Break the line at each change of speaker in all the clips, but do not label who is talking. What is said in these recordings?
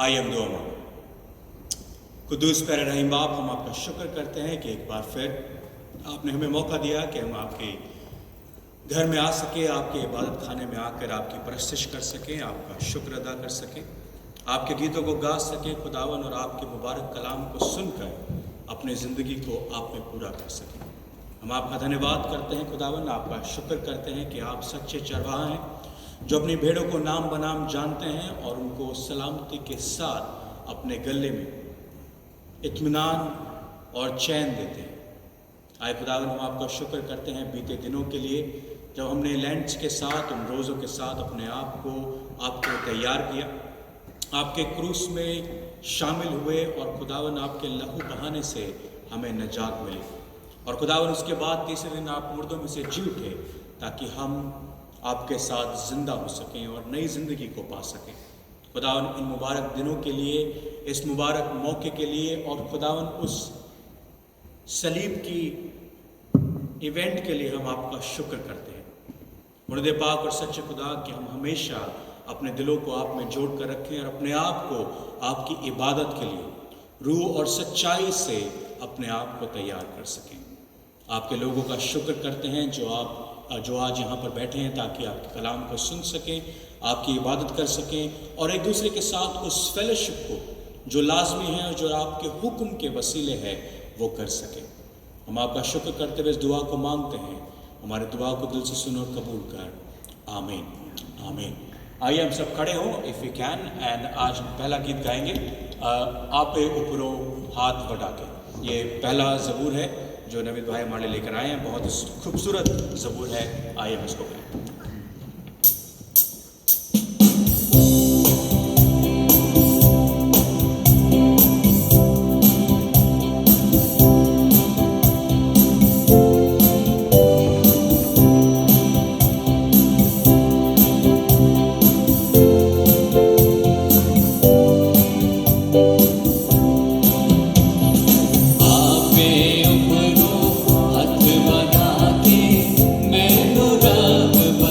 आइए हम दुआ मांगें। कुद्दूस प्यारे रहीम बाप, हम आपका शुक्र करते हैं कि एक बार फिर आपने हमें मौका दिया कि हम आपके घर में आ सके, आपके इबादत खाने में आकर आपकी परस्तिश कर सकें, आपका शुक्र अदा कर सकें, आपके गीतों को गा सकें खुदावन, और आपके मुबारक कलाम को सुनकर अपनी ज़िंदगी को आप में पूरा कर सकें। हम आपका धन्यवाद करते हैं खुदावन, आपका शुक्र करते हैं कि आप सच्चे चरवाहा हैं जो अपनी भेड़ों को नाम बनाम जानते हैं और उनको सलामती के साथ अपने गले में इत्मीनान और चैन देते हैं। आए खुदावन, हम आपका शुक्र करते हैं बीते दिनों के लिए, जब हमने लैंड्स के साथ, उन रोज़ों के साथ अपने आप को आपको तैयार किया, आपके क्रूस में शामिल हुए और खुदावन आपके लहू बहाने से हमें नजात मिली। और खुदावन उसके बाद तीसरे दिन आप मुर्दों में से जी उठे ताकि हम आपके साथ ज़िंदा हो सकें और नई ज़िंदगी को पा सकें। खुदावन इन मुबारक दिनों के लिए, इस मुबारक मौके के लिए, और खुदावन उस सलीब की इवेंट के लिए हम आपका शुक्र करते हैं। मुर्दे पाक और सच्चे खुदा कि हम हमेशा अपने दिलों को आप में जोड़ कर रखें और अपने आप को आपकी इबादत के लिए रूह और सच्चाई से अपने आप को तैयार कर सकें। आपके लोगों का शुक्र करते हैं जो आज यहाँ पर बैठे हैं ताकि आपके कलाम को सुन सकें, आपकी इबादत कर सकें और एक दूसरे के साथ उस फेलोशिप को जो लाजमी है और जो आपके हुक्म के वसीले है वो कर सकें। हम आपका शुक्र करते हुए इस दुआ को मांगते हैं। हमारे दुआ को दिल से सुनो और कबूल कर। आमीन आमीन। आइए हम सब खड़े हों इफ़ यू कैन, एंड आज हम पहला गीत गाएंगे आप ऊपरों हाथ बढ़ा के। ये पहला ज़बूर है जो नवीद भाई हमारे लेकर आए हैं, बहुत खूबसूरत ज़बूर है। आइए हम इसको गाएं।
हाथ बना के मैं तो रब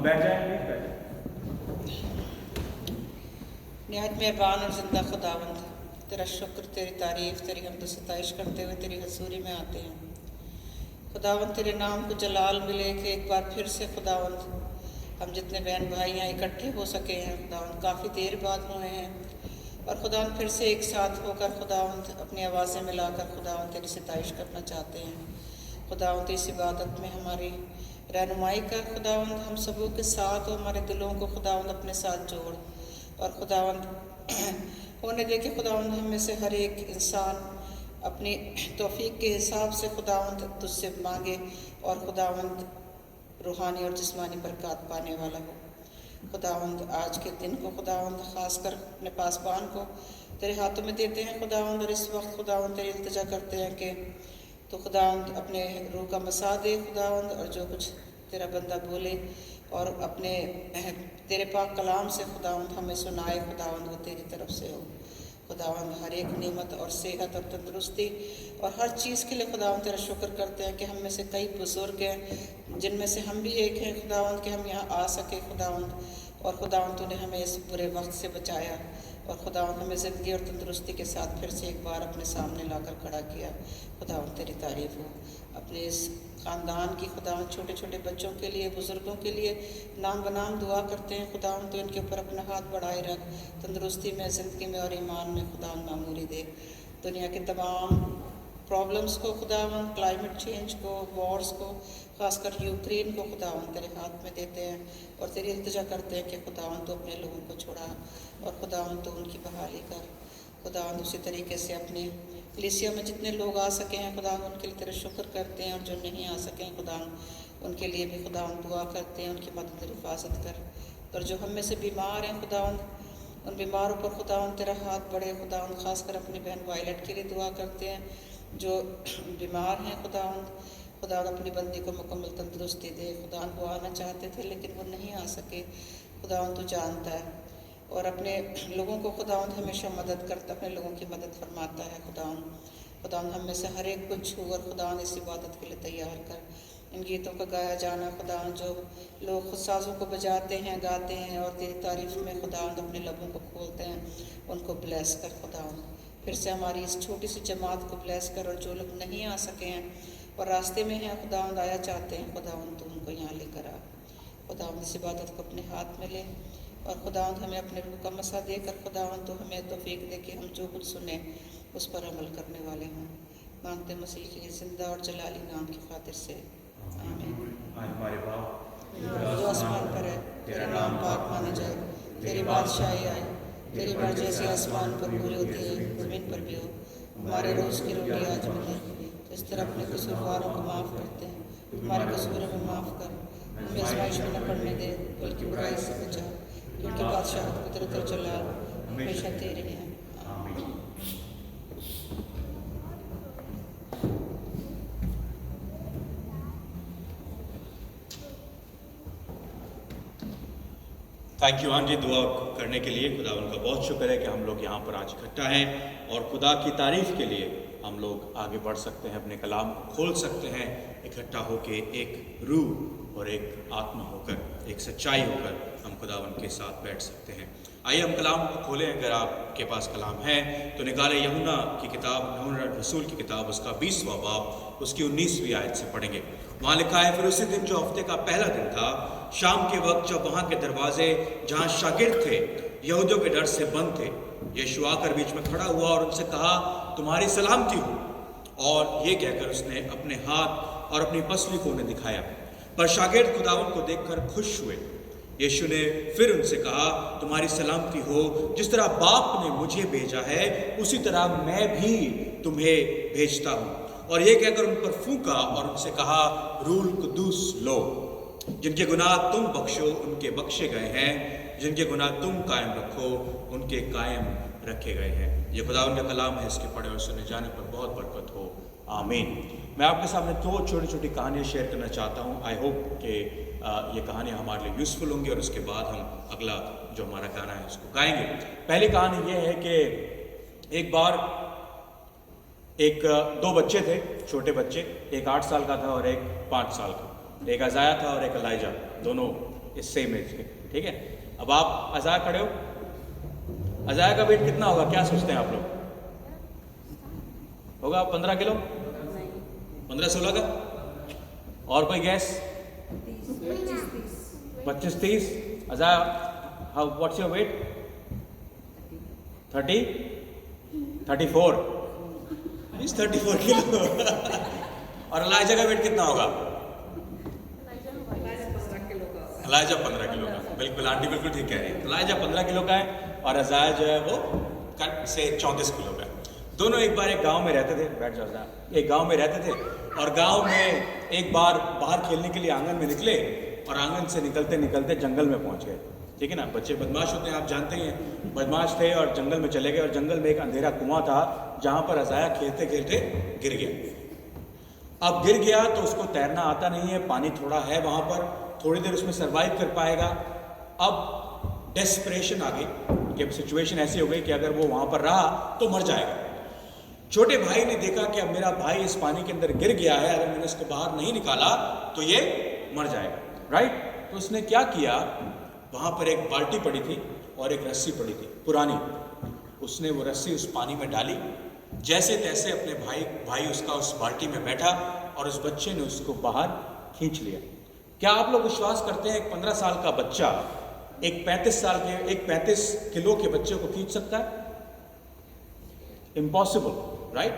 बैठ जाएं, प्लीज बैठ जाएं।
निहायत मेहरबान और ज़िंदा खुदावंद, तेरा शुक्र, तेरी तारीफ़, तेरी हमद सताइश करते हुए तेरी हजूरी में आते हैं। खुदावंद तेरे नाम को जलाल मिले कि एक बार फिर से खुदावंद हम जितने बहन भाई यहाँ इकट्ठे हो सके हैं खुदावंद, काफ़ी देर बाद हुए हैं और खुदावंद फिर से एक साथ होकर खुदावंद अपनी आवाज़ें मिलाकर खुदावंद तेरी सताइश करना चाहते हैं। खुदावंद इस इबादत में हमारी रहनुमाई कर खुदावंद, हम सबों के साथ और हमारे दिलों को खुदावंद अपने साथ जोड़ और खुदावंद होने दे कि खुदावंद हम में से हर एक इंसान अपनी तौफीक के हिसाब से खुदावंद तुझसे मांगे और खुदावंद रूहानी और जिस्मानी बरकत पाने वाला हो। खुदावंद आज के दिन को खुदावंद ख़ास कर अपने पासबान को तेरे हाथों में देते हैं खुदावंद, और इस वक्त खुदावंद तेरी इल्तिजा करते हैं कि तो खुदावंद अपने रूह का मसा दे खुदावंद, और जो कुछ तेरा बंदा बोले और अपने तेरे पाक कलाम से खुदावंद हमें सुनाए खुदावंद, वो तेरी तरफ से हो खुदावंद। हर एक नेमत और सेहत और तंदुरुस्ती और हर चीज़ के लिए खुदावंद तेरा शुक्र करते हैं कि हम में से कई बुज़ुर्ग हैं जिनमें से हम भी एक हैं खुदावंद, कि हम यहाँ आ सके खुदावंद, और खुदावंद तूने हमें इस बुरे वक्त से बचाया और खुदावंद हमें ज़िंदगी और तंदुरुस्ती के साथ फिर से एक बार अपने सामने लाकर खड़ा किया। खुदावंद तेरी तारीफ़ हो। अपने इस ख़ानदान की खुदावंद छोटे छोटे बच्चों के लिए, बुज़ुर्गों के लिए नाम बनाम दुआ करते हैं खुदावंद, तो इनके ऊपर अपना हाथ बढ़ाए रख, तंदुरुस्ती में, ज़िंदगी में और ईमान में खुदावंद मामूरी दे। दुनिया के तमाम प्रॉब्लम्स को खुदावंद, क्लाइमेट चेंज को, वॉर्स को, ख़ासकर यूक्रेन को खुदावंद तेरे हाथ में देते हैं और तेरी इल्तिजा करते हैं कि खुदावंद तो अपने लोगों को छोड़ा और खुदावंद तो उनकी बहाली कर। खुदावंद उसी तरीके से अपने कलीसिया में जितने लोग आ सके हैं खुदावंद उनके लिए तेरे शुक्र करते हैं, और जो नहीं आ सके हैं खुदावंद उनके लिए भी खुदावंद दुआ करते हैं, उनकी मदद और हिफाजत कर। और जो हम में से बीमार हैं खुदावंद, उन बीमारों पर खुदावंद तेरा हाथ बढ़े खुदावंद, ख़ासकर अपनी बहन वायलट के लिए दुआ करते हैं जो बीमार हैं खुदावंद। खुदावंद अपनी बंदी को मुकम्मल तंदुरुस्ती दे। खुदावंद वो आना चाहते थे लेकिन वो नहीं आ सके खुदावंद, तू जानता है और अपने लोगों को खुदावंद हमेशा मदद करता, अपने लोगों की मदद फरमाता है खुदावंद। खुदावंद हम में से हर एक को छू और खुदावंद इस इबादत के लिए तैयार कर। इन गीतों का गाया जाना खुदावंद, जो लोग खुद साज़ों को बजाते हैं, गाते हैं और तेरी तारीफ़ में खुदावंद अपने लबों को खोलते हैं, उनको ब्लेस कर खुदावंद। फिर से हमारी इस छोटी सी जमात को ब्लेस कर, और जो लोग नहीं आ सके हैं और रास्ते में हैं खुदावंद, आया चाहते हैं खुदावंद, तो उनको यहाँ लेकर आ खुदावंद। इस इबादत को अपने हाथ में ले और खुदावंद हमें अपने रूह का मसा देकर खुदावंद तो हमें तौफीक दे कि हम जो कुछ सुने उस पर अमल करने वाले हों। मांगते मसीह के ज़िंदा और जलाली नाम की खातिर से, आमीन।
हमारे बाप
जो आसमान पर है, तेरा नाम पाक माना जाए, तेरी बादशाही आए, तेरी मर्ज़ी जैसे आसमान पर पूरी होती है ज़मीन पर भी हो। हमारे रोज़ की रोटी आज हमें दे, तो इस तरह अपने कसूरवारों को माफ़ करते हैं, हमारे कसूरों में माफ़ कर, हमें आज़माइश में न पड़ने दे बल्कि बुराई से बचा, क्योंकि बादशाह कुदरत और जलाल हमेशा तेरे हैं।
थैंक यू आंटी दुआ करने के लिए। खुदा उनका बहुत शुक्र है कि हम लोग यहाँ पर आज इकट्ठा हैं और खुदा की तारीफ़ के लिए हम लोग आगे बढ़ सकते हैं, अपने कलाम को खोल सकते हैं, इकट्ठा होकर एक रूह और एक आत्मा होकर, एक सच्चाई होकर हम खुदावन के साथ बैठ सकते हैं। आइए हम कलाम को खोलें। अगर आपके पास कलाम है तो निकाले यूहन्ना की किताब, यूहन्ना रसूल की किताब, उसका 20वां बाब, उसकी 19वीं आयत से पढ़ेंगे। वहाँ लिखा है, फिर उसी दिन जो हफ्ते का पहला दिन था, शाम के वक्त जब वहाँ के दरवाजे जहाँ शागिर्द थे यहूदियों के डर से बंद थे, यीशु आकर बीच में खड़ा हुआ और उनसे कहा, तुम्हारी सलामती हो। और ये कहकर उसने अपने हाथ और अपनी पसली को उन्हें दिखाया। पर शागिर्द खुदावन को देखकर खुश हुए। यीशु ने फिर उनसे कहा, तुम्हारी सलामती हो। जिस तरह बाप ने मुझे भेजा है उसी तरह मैं भी तुम्हें भेजता हूँ। और ये कहकर उन पर फूंका और उनसे कहा, रूल कुदूस लो। जिनके गुनाह तुम बख्शो उनके बख्शे गए हैं, जिनके गुनाह तुम कायम रखो उनके कायम रखे गए हैं। ये खुदा उनका कलाम है, इसके पढ़े और सुने जाने पर बहुत बरकत हो, आमीन। मैं आपके सामने दो छोटी छोटी कहानियाँ शेयर करना चाहता हूँ। आई होप कि ये कहानियाँ हमारे लिए यूज़फुल होंगी और उसके बाद हम अगला जो हमारा गाना है उसको गाएंगे। पहली कहानी ये है कि एक बार दो बच्चे थे, छोटे बच्चे, एक 8 साल का था और एक 5 साल का। एक अजाया था और एक अलाइजा, दोनों इससे इमेज के, ठीक है। अब आप अज़ाया खड़े हो, अज़ाया का वेट कितना होगा, क्या सोचते हैं आप लोग? होगा 15 किलो, 15-16 का? और कोई गैस? 25-30? अज़ाया, हाउ व्हाट्स योर वेट? 34? इस 34 किलो। और अलाइजा का वेट कितना होगा? अलाइजा 15 किलो का, बिल्कुल आंटी बिल्कुल ठीक कह रही है। अलाइजा 15 किलो का है और अज़ाया जो है वो कट से 34 किलो का है। दोनों एक बार एक गांव में रहते थे, बैठ जाओ अज़ाया, एक गांव में रहते थे और गांव में एक बार बाहर खेलने के लिए आंगन में निकले और आंगन से निकलते निकलते जंगल में पहुंच गए, ठीक है ना। बच्चे बदमाश होते हैं, आप जानते ही हैं, बदमाश थे और जंगल में चले गए और जंगल में एक अंधेरा कुआं था जहां पर अज़ाया खेलते खेलते गिर गया। अब गिर गया तो उसको तैरना आता नहीं है, पानी थोड़ा है वहां पर, थोड़ी देर उसमें सरवाइव कर पाएगा। अब डेस्परेशन आ गई कि सिचुएशन ऐसी हो गई कि अगर वो वहां पर रहा तो मर जाएगा। छोटे भाई ने देखा कि अब मेरा भाई इस पानी के अंदर गिर गया है, अगर मैंने इसको बाहर नहीं निकाला तो ये मर जाएगा, राइट। तो उसने क्या किया, वहां पर एक बाल्टी पड़ी थी और एक रस्सी पड़ी थी पुरानी, उसने वो रस्सी उस पानी में डाली, जैसे तैसे अपने भाई उसका उस बाल्टी में बैठा और उस बच्चे ने उसको बाहर खींच लिया। क्या आप लोग विश्वास करते हैं एक 15 साल का बच्चा एक 35 किलो के बच्चे को खींच सकता है? Impossible, right.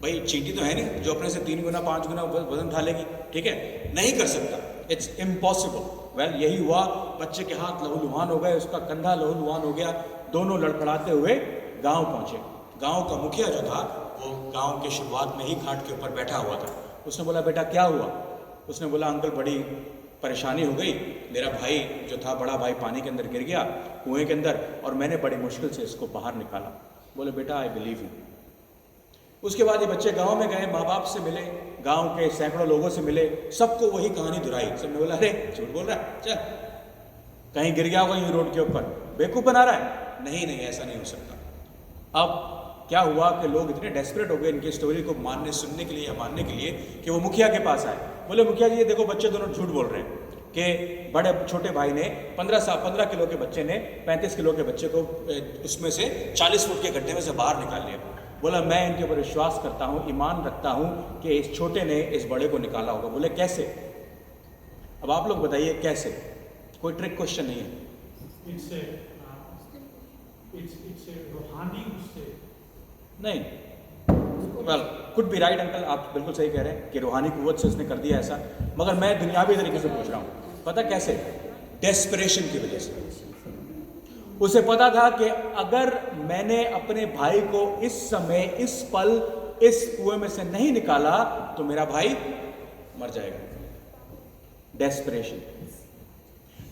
भाई चींटी तो है नहीं जो अपने से 3 गुना 5 गुना वजन उठा लेगी, ठीक है, नहीं कर सकता, इट्स इम्पॉसिबल। वेल यही हुआ, बच्चे के हाथ लहूलुहान हो गए, उसका कंधा लहूलुहान हो गया, दोनों लड़खड़ाते हुए गांव पहुंचे। गांव का मुखिया जो था वो गांव के शुरुआत में ही घाट के ऊपर बैठा हुआ था। उसने बोला बेटा क्या हुआ? उसने बोला अंकल बड़ी परेशानी हो गई, मेरा भाई जो था बड़ा भाई पानी के अंदर गिर गया कुएं के अंदर और मैंने बड़ी मुश्किल से इसको बाहर निकाला। बोले बेटा आई बिलीव यू। उसके बाद ये बच्चे गांव में गए, माँ बाप से मिले, गांव के सैकड़ों लोगों से मिले, सबको वही कहानी दोहराई। सबने बोला अरे झूठ बोल रहा है, चल कहीं गिर गया होगा यूं रोड के ऊपर, बेवकूफ बना रहा है। नहीं नहीं ऐसा नहीं हो सकता। अब क्या हुआ कि लोग इतने डेस्परेट हो गए इनकी स्टोरी को मानने सुनने के लिए या मानने के लिए कि वो मुखिया के पास आए। बोले मुखिया जी ये देखो बच्चे दोनों झूठ बोल रहे हैं कि बड़े छोटे भाई ने 15 किलो के बच्चे ने 35 किलो के बच्चे को उसमें से 40 फुट के गड्ढे में से बाहर निकाल लिया। बोला मैं इनके ऊपर विश्वास करता हूँ, ईमान रखता हूँ कि इस छोटे ने इस बड़े को निकाला होगा। बोले कैसे? अब आप लोग बताइए कैसे? कोई ट्रिक क्वेश्चन नहीं है। नहीं, well could be right uncle, आप बिल्कुल सही कह रहे हैं कि रूहानी कुव्वत से उसने कर दिया ऐसा, मगर मैं दुनियावी तरीके से पूछ रहा हूँ। पता कैसे? डेस्परेशन की वजह से। उसे पता था कि अगर मैंने अपने भाई को इस समय इस पल इस कुएं में से नहीं निकाला तो मेरा भाई मर जाएगा।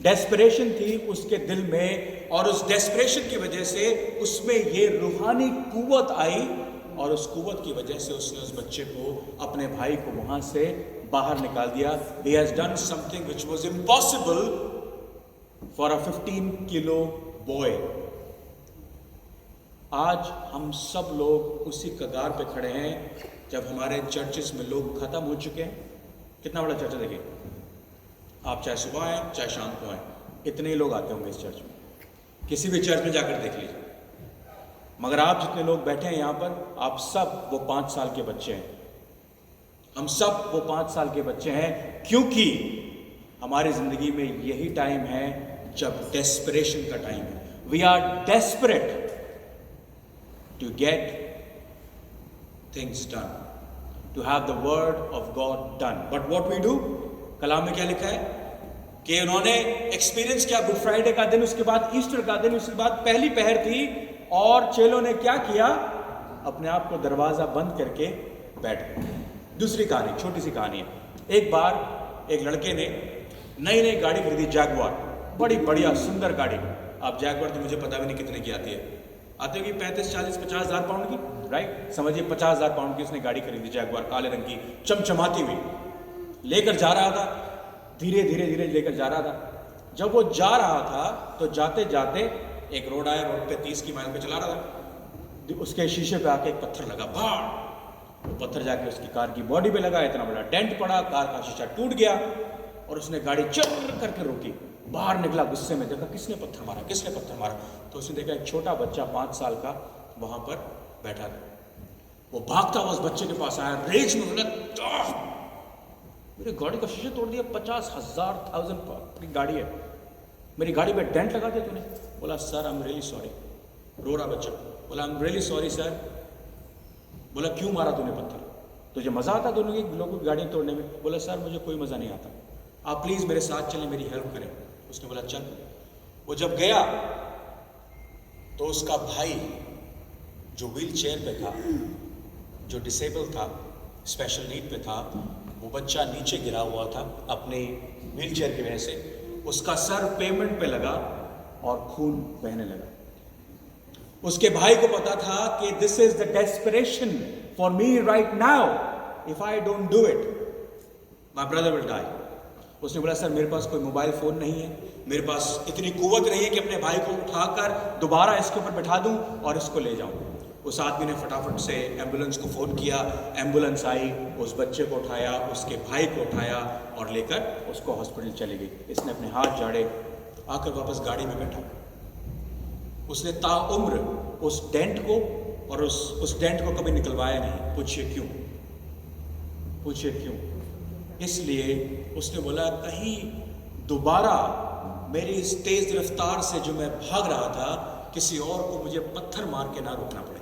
डेस्परेशन थी उसके दिल में और उस डेस्परेशन की वजह से उसमें ये रूहानी कुव्वत आई और उस कुव्वत की वजह से उसने उस बच्चे को, अपने भाई को वहां से बाहर निकाल दिया। He has done something which was impossible for a 15 kilo boy. आज हम सब लोग उसी कगार पे खड़े हैं जब हमारे चर्चेस में लोग खत्म हो चुके हैं। कितना बड़ा चर्च है देखिए, आप चाहे सुबह आए चाहे शाम को आए, इतने ही लोग आते होंगे इस चर्च में, किसी भी चर्च में जाकर देख लीजिए। मगर आप जितने लोग बैठे हैं यहाँ पर, आप सब वो 5 साल के बच्चे हैं, हम सब वो 5 साल के बच्चे हैं, क्योंकि हमारी जिंदगी में यही टाइम है जब डेस्परेशन का टाइम है। We are desperate to get things done, to have the word of God done, but what we do, कलाम में क्या लिखा है कि उन्होंने एक्सपीरियंस किया गुड फ्राइडे का दिन, उसके बाद ईस्टर का दिन, उसके बाद पहली पहर थी और चेलों ने क्या किया, अपने आप को दरवाजा बंद करके बैठ गए। दूसरी कहानी, छोटी सी कहानी है। एक बार एक लड़के ने नई नई गाड़ी खरीदी, जैगवार, बड़ी बढ़िया सुंदर गाड़ी। आप जैगवार तो मुझे पता भी नहीं कितने की आती है, आती होगी 35, 40, 50 हज़ार पाउंड की, राइट, समझिए 50 हज़ार पाउंड की उसने गाड़ी खरीदी, जैगवार, काले रंग की, चमचमाती हुई। लेकर जा रहा था, धीरे धीरे धीरे लेकर जा रहा था। जब वो जा रहा था तो जाते जाते एक रोड आया, रोड पे 30 की माइल पे चला रहा था, उसके शीशे पे आके एक पत्थर लगा, भाड़, वो पत्थर जाके उसकी कार की बॉडी पे लगा, इतना बड़ा डेंट पड़ा, कार का शीशा टूट गया और उसने गाड़ी चल करके रोकी, बाहर निकला गुस्से में, देखा किसने पत्थर मारा, किसने पत्थर मारा। तो उसने देखा एक छोटा बच्चा 5 साल का वहां पर बैठा था। वो भागता हुआ उस बच्चे के पास आया, रेज में बोला, मेरी गाड़ी का शीशे तोड़ दिया, 50,000 की गाड़ी है, मेरी गाड़ी पे डेंट लगा दिया तूने। बोला sir I am really sorry. रो रहा बच्चा, बोला I am really sorry sir. बोला क्यों मारा तूने पत्थर, तुझे मजा आता दोनों की लोगों की गाड़ियां तोड़ने में? बोला सर मुझे कोई मजा नहीं आता, आप प्लीज मेरे साथ चलें, मेरी हेल्प करें। उसने बोला चल। वो जब गया तो उसका भाई जो व्हील चेयर पे था, जो डिसेबल था, स्पेशल नीड पे था, वो बच्चा नीचे गिरा हुआ था अपने व्हील चेयर की वजह से। उसका सर पेमेंट पे लगा और खून बहने लगा। उसके भाई को पता था कि this is the desperation for me right now, if I don't do it my brother will die. उसने बोला सर मेरे पास कोई मोबाइल फोन नहीं है, मेरे पास इतनी कुव्वत नहीं है कि अपने भाई को उठाकर दोबारा इसके ऊपर बैठा दूं और इसको ले जाऊं। उस आदमी ने फटाफट से एम्बुलेंस को फ़ोन किया, एम्बुलेंस आई, उस बच्चे को उठाया, उसके भाई को उठाया और लेकर उसको हॉस्पिटल चली गई। इसने अपने हाथ झाड़े, आकर वापस गाड़ी में बैठा। उसने ताउम्र उस डेंट को और उस डेंट को कभी निकलवाया नहीं। पूछिए क्यों? पूछिए क्यों? इसलिए उसने बोला कहीं दोबारा मेरी इस तेज रफ्तार से जो मैं भाग रहा था, किसी और को मुझे पत्थर मार के ना रोकना पड़े।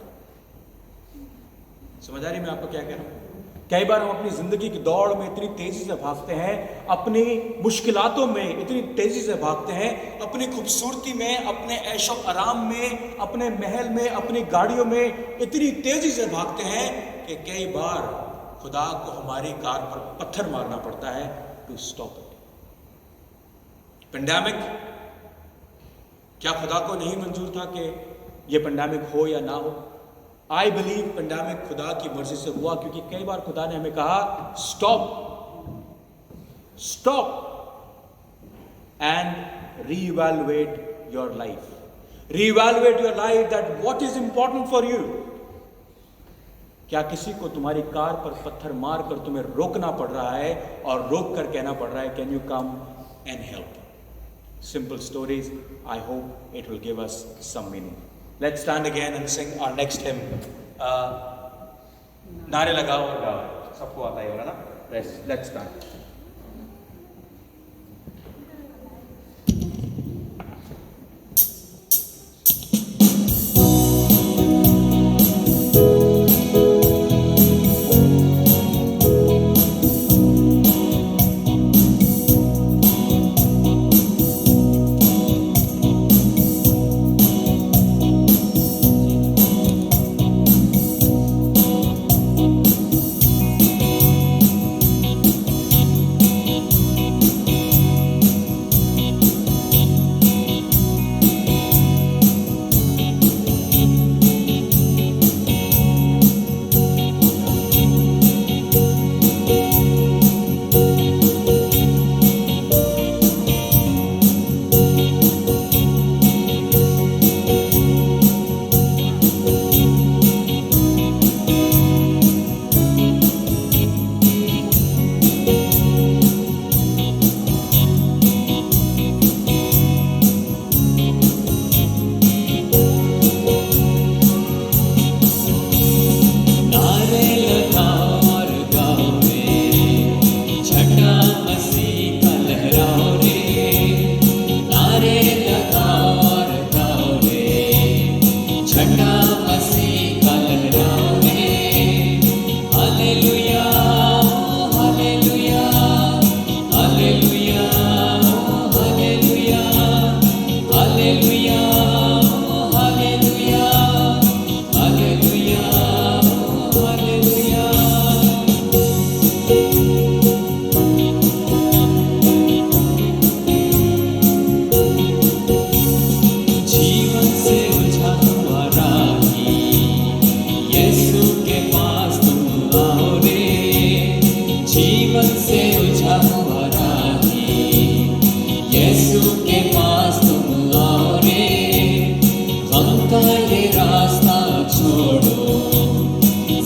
समझ आ रही मैं आपको क्या कह रहा हूं? कई बार हम अपनी जिंदगी की दौड़ में इतनी तेजी से भागते हैं, अपनी मुश्किलातों में इतनी तेजी से भागते हैं, अपनी खूबसूरती में, अपने ऐशो आराम में, अपने महल में, अपनी गाड़ियों में इतनी तेजी से भागते हैं कि कई बार खुदा को हमारी कार पर पत्थर मारना पड़ता है टू स्टॉप इट। पेंडेमिक, क्या खुदा को नहीं मंजूर था कि ये पेंडेमिक हो या ना हो? आई बिलीव पेंडेमिक खुदा की मर्जी से हुआ, क्योंकि कई बार खुदा ने हमें कहा stop and re-evaluate your life, re-evaluate your life, that what is important for you. क्या किसी को तुम्हारी कार पर पत्थर मार कर तुम्हें रोकना पड़ रहा है और रोक कर कहना पड़ रहा है can you come and help? Simple stories. I hope it will give us some meaning. Let's stand again and sing our next hymn. नारे लगाओ और गाओ, सबको आता है ना? Let's start.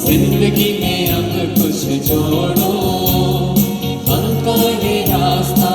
जिंदगी में अब कुछ जोड़ो, हम का ये रास्ता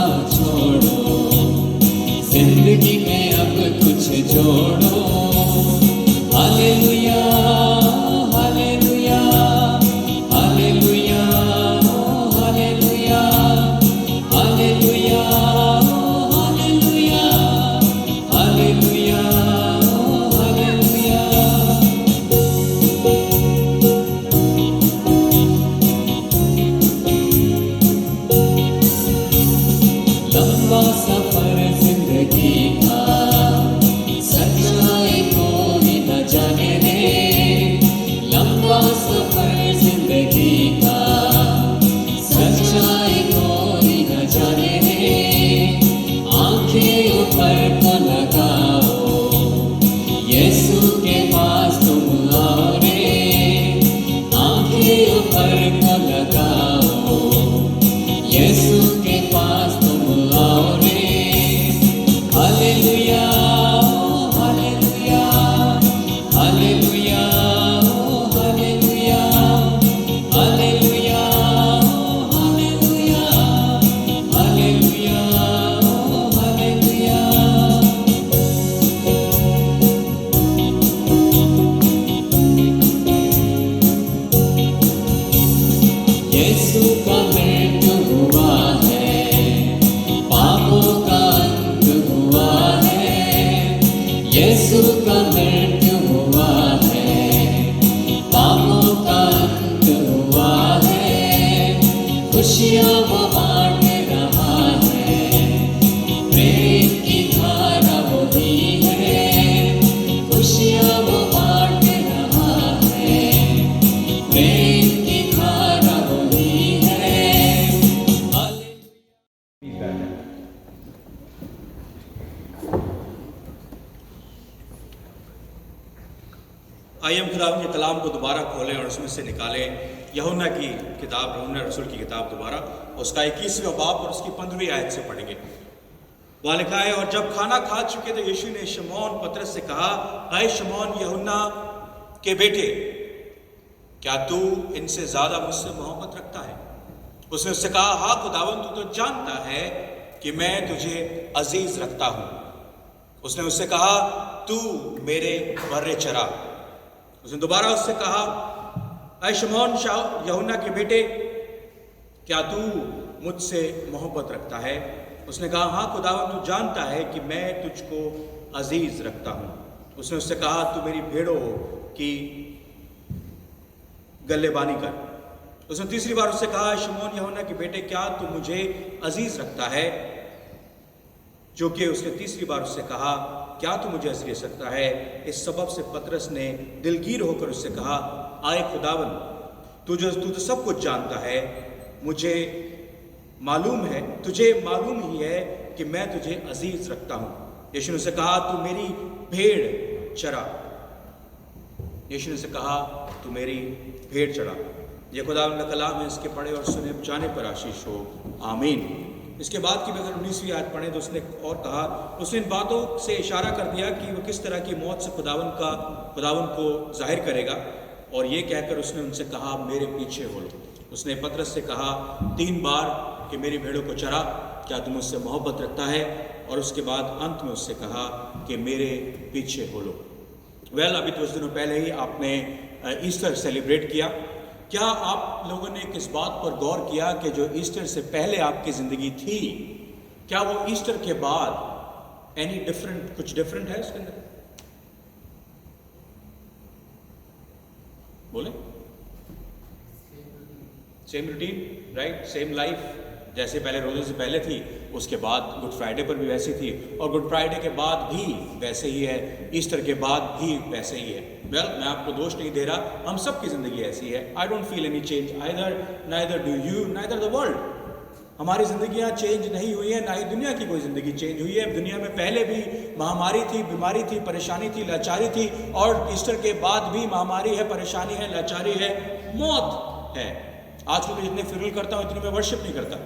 खुदावंद के कलाम को दोबारा खोलें और उसमें से निकालें यूहन्ना की किताब, यूहन्ना रसूल की किताब दोबारा, उसका 21वां बाब और उसकी 15वीं आयत से पढ़ेंगे। वहाँ लिखा है, और जब खाना खा चुके तो यीशु ने शमौन पतरस से कहा, अय शमौन यूहन्ना के बेटे, क्या तू इनसे ज्यादा मुझसे मोहब्बत रखता है? उसने उससे कहा, हाँ खुदावंद, तू तो जानता है कि मैं तुझे अजीज रखता हूं। उसने उससे कहा, तू मेरे बर्रे चरा। उसने दोबारा उससे कहा, अय शमौन यूहन्ना के बेटे, क्या तू मुझसे मोहब्बत रखता है? उसने कहा, हाँ खुदावंद, तू जानता है कि मैं तुझको अजीज रखता हूं। उसने उससे कहा, तू मेरी भेड़ों की गल्लेबानी कर। उसने तीसरी बार उससे कहा, शमौन यूहन्ना के बेटे, क्या तू मुझे अजीज रखता है? जो कि उसने तीसरी बार उससे कहा, क्या तू मुझे अजीज रखता है? इस सबब से पतरस ने दिलगीर होकर उससे कहा, आए खुदावंद, तू तो सब कुछ जानता है, मुझे मालूम है, तुझे मालूम ही है कि मैं तुझे अजीज रखता हूं। यीशु ने उससे कहा, तू मेरी भेड़ चरा। यीशु ने उससे कहा, तू मेरी भेड़ चरा। ये खुदावंद का कलाम है, इसके पढ़े और सुने जाने पर आशीष हो, आमीन। इसके बाद की अगर 19वीं आयत पढ़ें तो उसने और कहा, उसने इन बातों से इशारा कर दिया कि वो किस तरह की मौत से खुदावंद को जाहिर करेगा, और ये कहकर उसने उनसे कहा, मेरे पीछे हो लो। उसने पतरस से कहा 3 बार कि मेरी भेड़ों को चरा, क्या तुम मुझसे मोहब्बत रखता है? और उसके बाद अंत में उससे कहा कि मेरे पीछे हो लो। अभी कुछ दिनों पहले ही आपने ईस्टर सेलिब्रेट किया। क्या आप लोगों ने किस बात पर गौर किया कि जो ईस्टर से पहले आपकी ज़िंदगी थी, क्या वो ईस्टर के बाद कुछ डिफरेंट है उसके अंदर? बोले, same routine, right, same life, जैसे पहले रोज़े से पहले थी, उसके बाद गुड फ्राइडे पर भी वैसी थी, और गुड फ्राइडे के बाद भी वैसे ही है, ईस्टर के बाद भी वैसे ही है। मैं आपको दोष नहीं दे रहा, हम सब की ज़िंदगी ऐसी है। I don't feel any change neither do you, neither the world. हमारी ज़िंदगियाँ चेंज नहीं हुई है, ना ही दुनिया की कोई ज़िंदगी चेंज हुई है। दुनिया में पहले भी महामारी थी, बीमारी थी, परेशानी थी, लाचारी थी, और ईस्टर के बाद भी महामारी है, परेशानी है, लाचारी है, मौत है। आजकल मैं जितने फ्यूनरल करता हूँ इतने मैं वर्शिप नहीं करता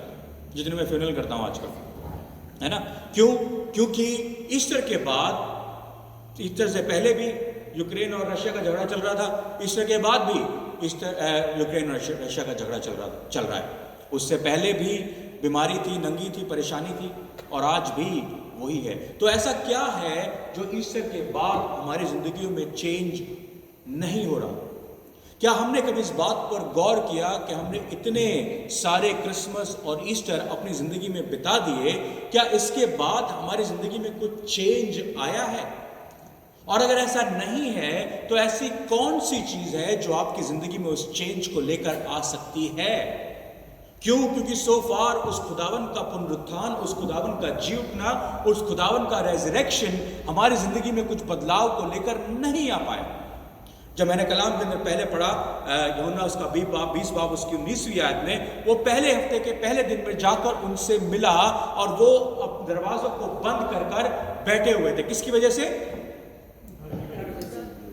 जितने मैं फ्यूनरल करता हूँ आजकल, है ना? क्यों? क्योंकि ईस्टर के बाद, ईस्टर से पहले भी यूक्रेन और रशिया का झगड़ा चल रहा था, ईस्टर के बाद भी यूक्रेन और रशिया का झगड़ा चल रहा है। उससे पहले भी बीमारी थी, नंगी थी, परेशानी थी, और आज भी वही है। तो ऐसा क्या है जो ईस्टर के बाद हमारी जिंदगियों में चेंज नहीं हो रहा? क्या हमने कभी इस बात पर गौर किया कि हमने इतने सारे क्रिसमस और ईस्टर अपनी ज़िंदगी में बिता दिए, क्या इसके बाद हमारी ज़िंदगी में कुछ चेंज आया है? और अगर ऐसा नहीं है तो ऐसी कौन सी चीज़ है जो आपकी ज़िंदगी में उस चेंज को लेकर आ सकती है? क्यों? क्योंकि सो फार उस खुदावन का पुनरुत्थान, उस खुदावन का जी उठना, उस खुदावन का रेजरेक्शन हमारी ज़िंदगी में कुछ बदलाव को लेकर नहीं आ पाया। जब मैंने कलाम के अंदर पहले पढ़ा यूहन्ना उसका 20 बाब उसकी 19वीं आयत में, वो पहले हफ्ते के पहले दिन में जाकर उनसे मिला और वो दरवाजों को बंद कर बैठे हुए थे। किसकी वजह से?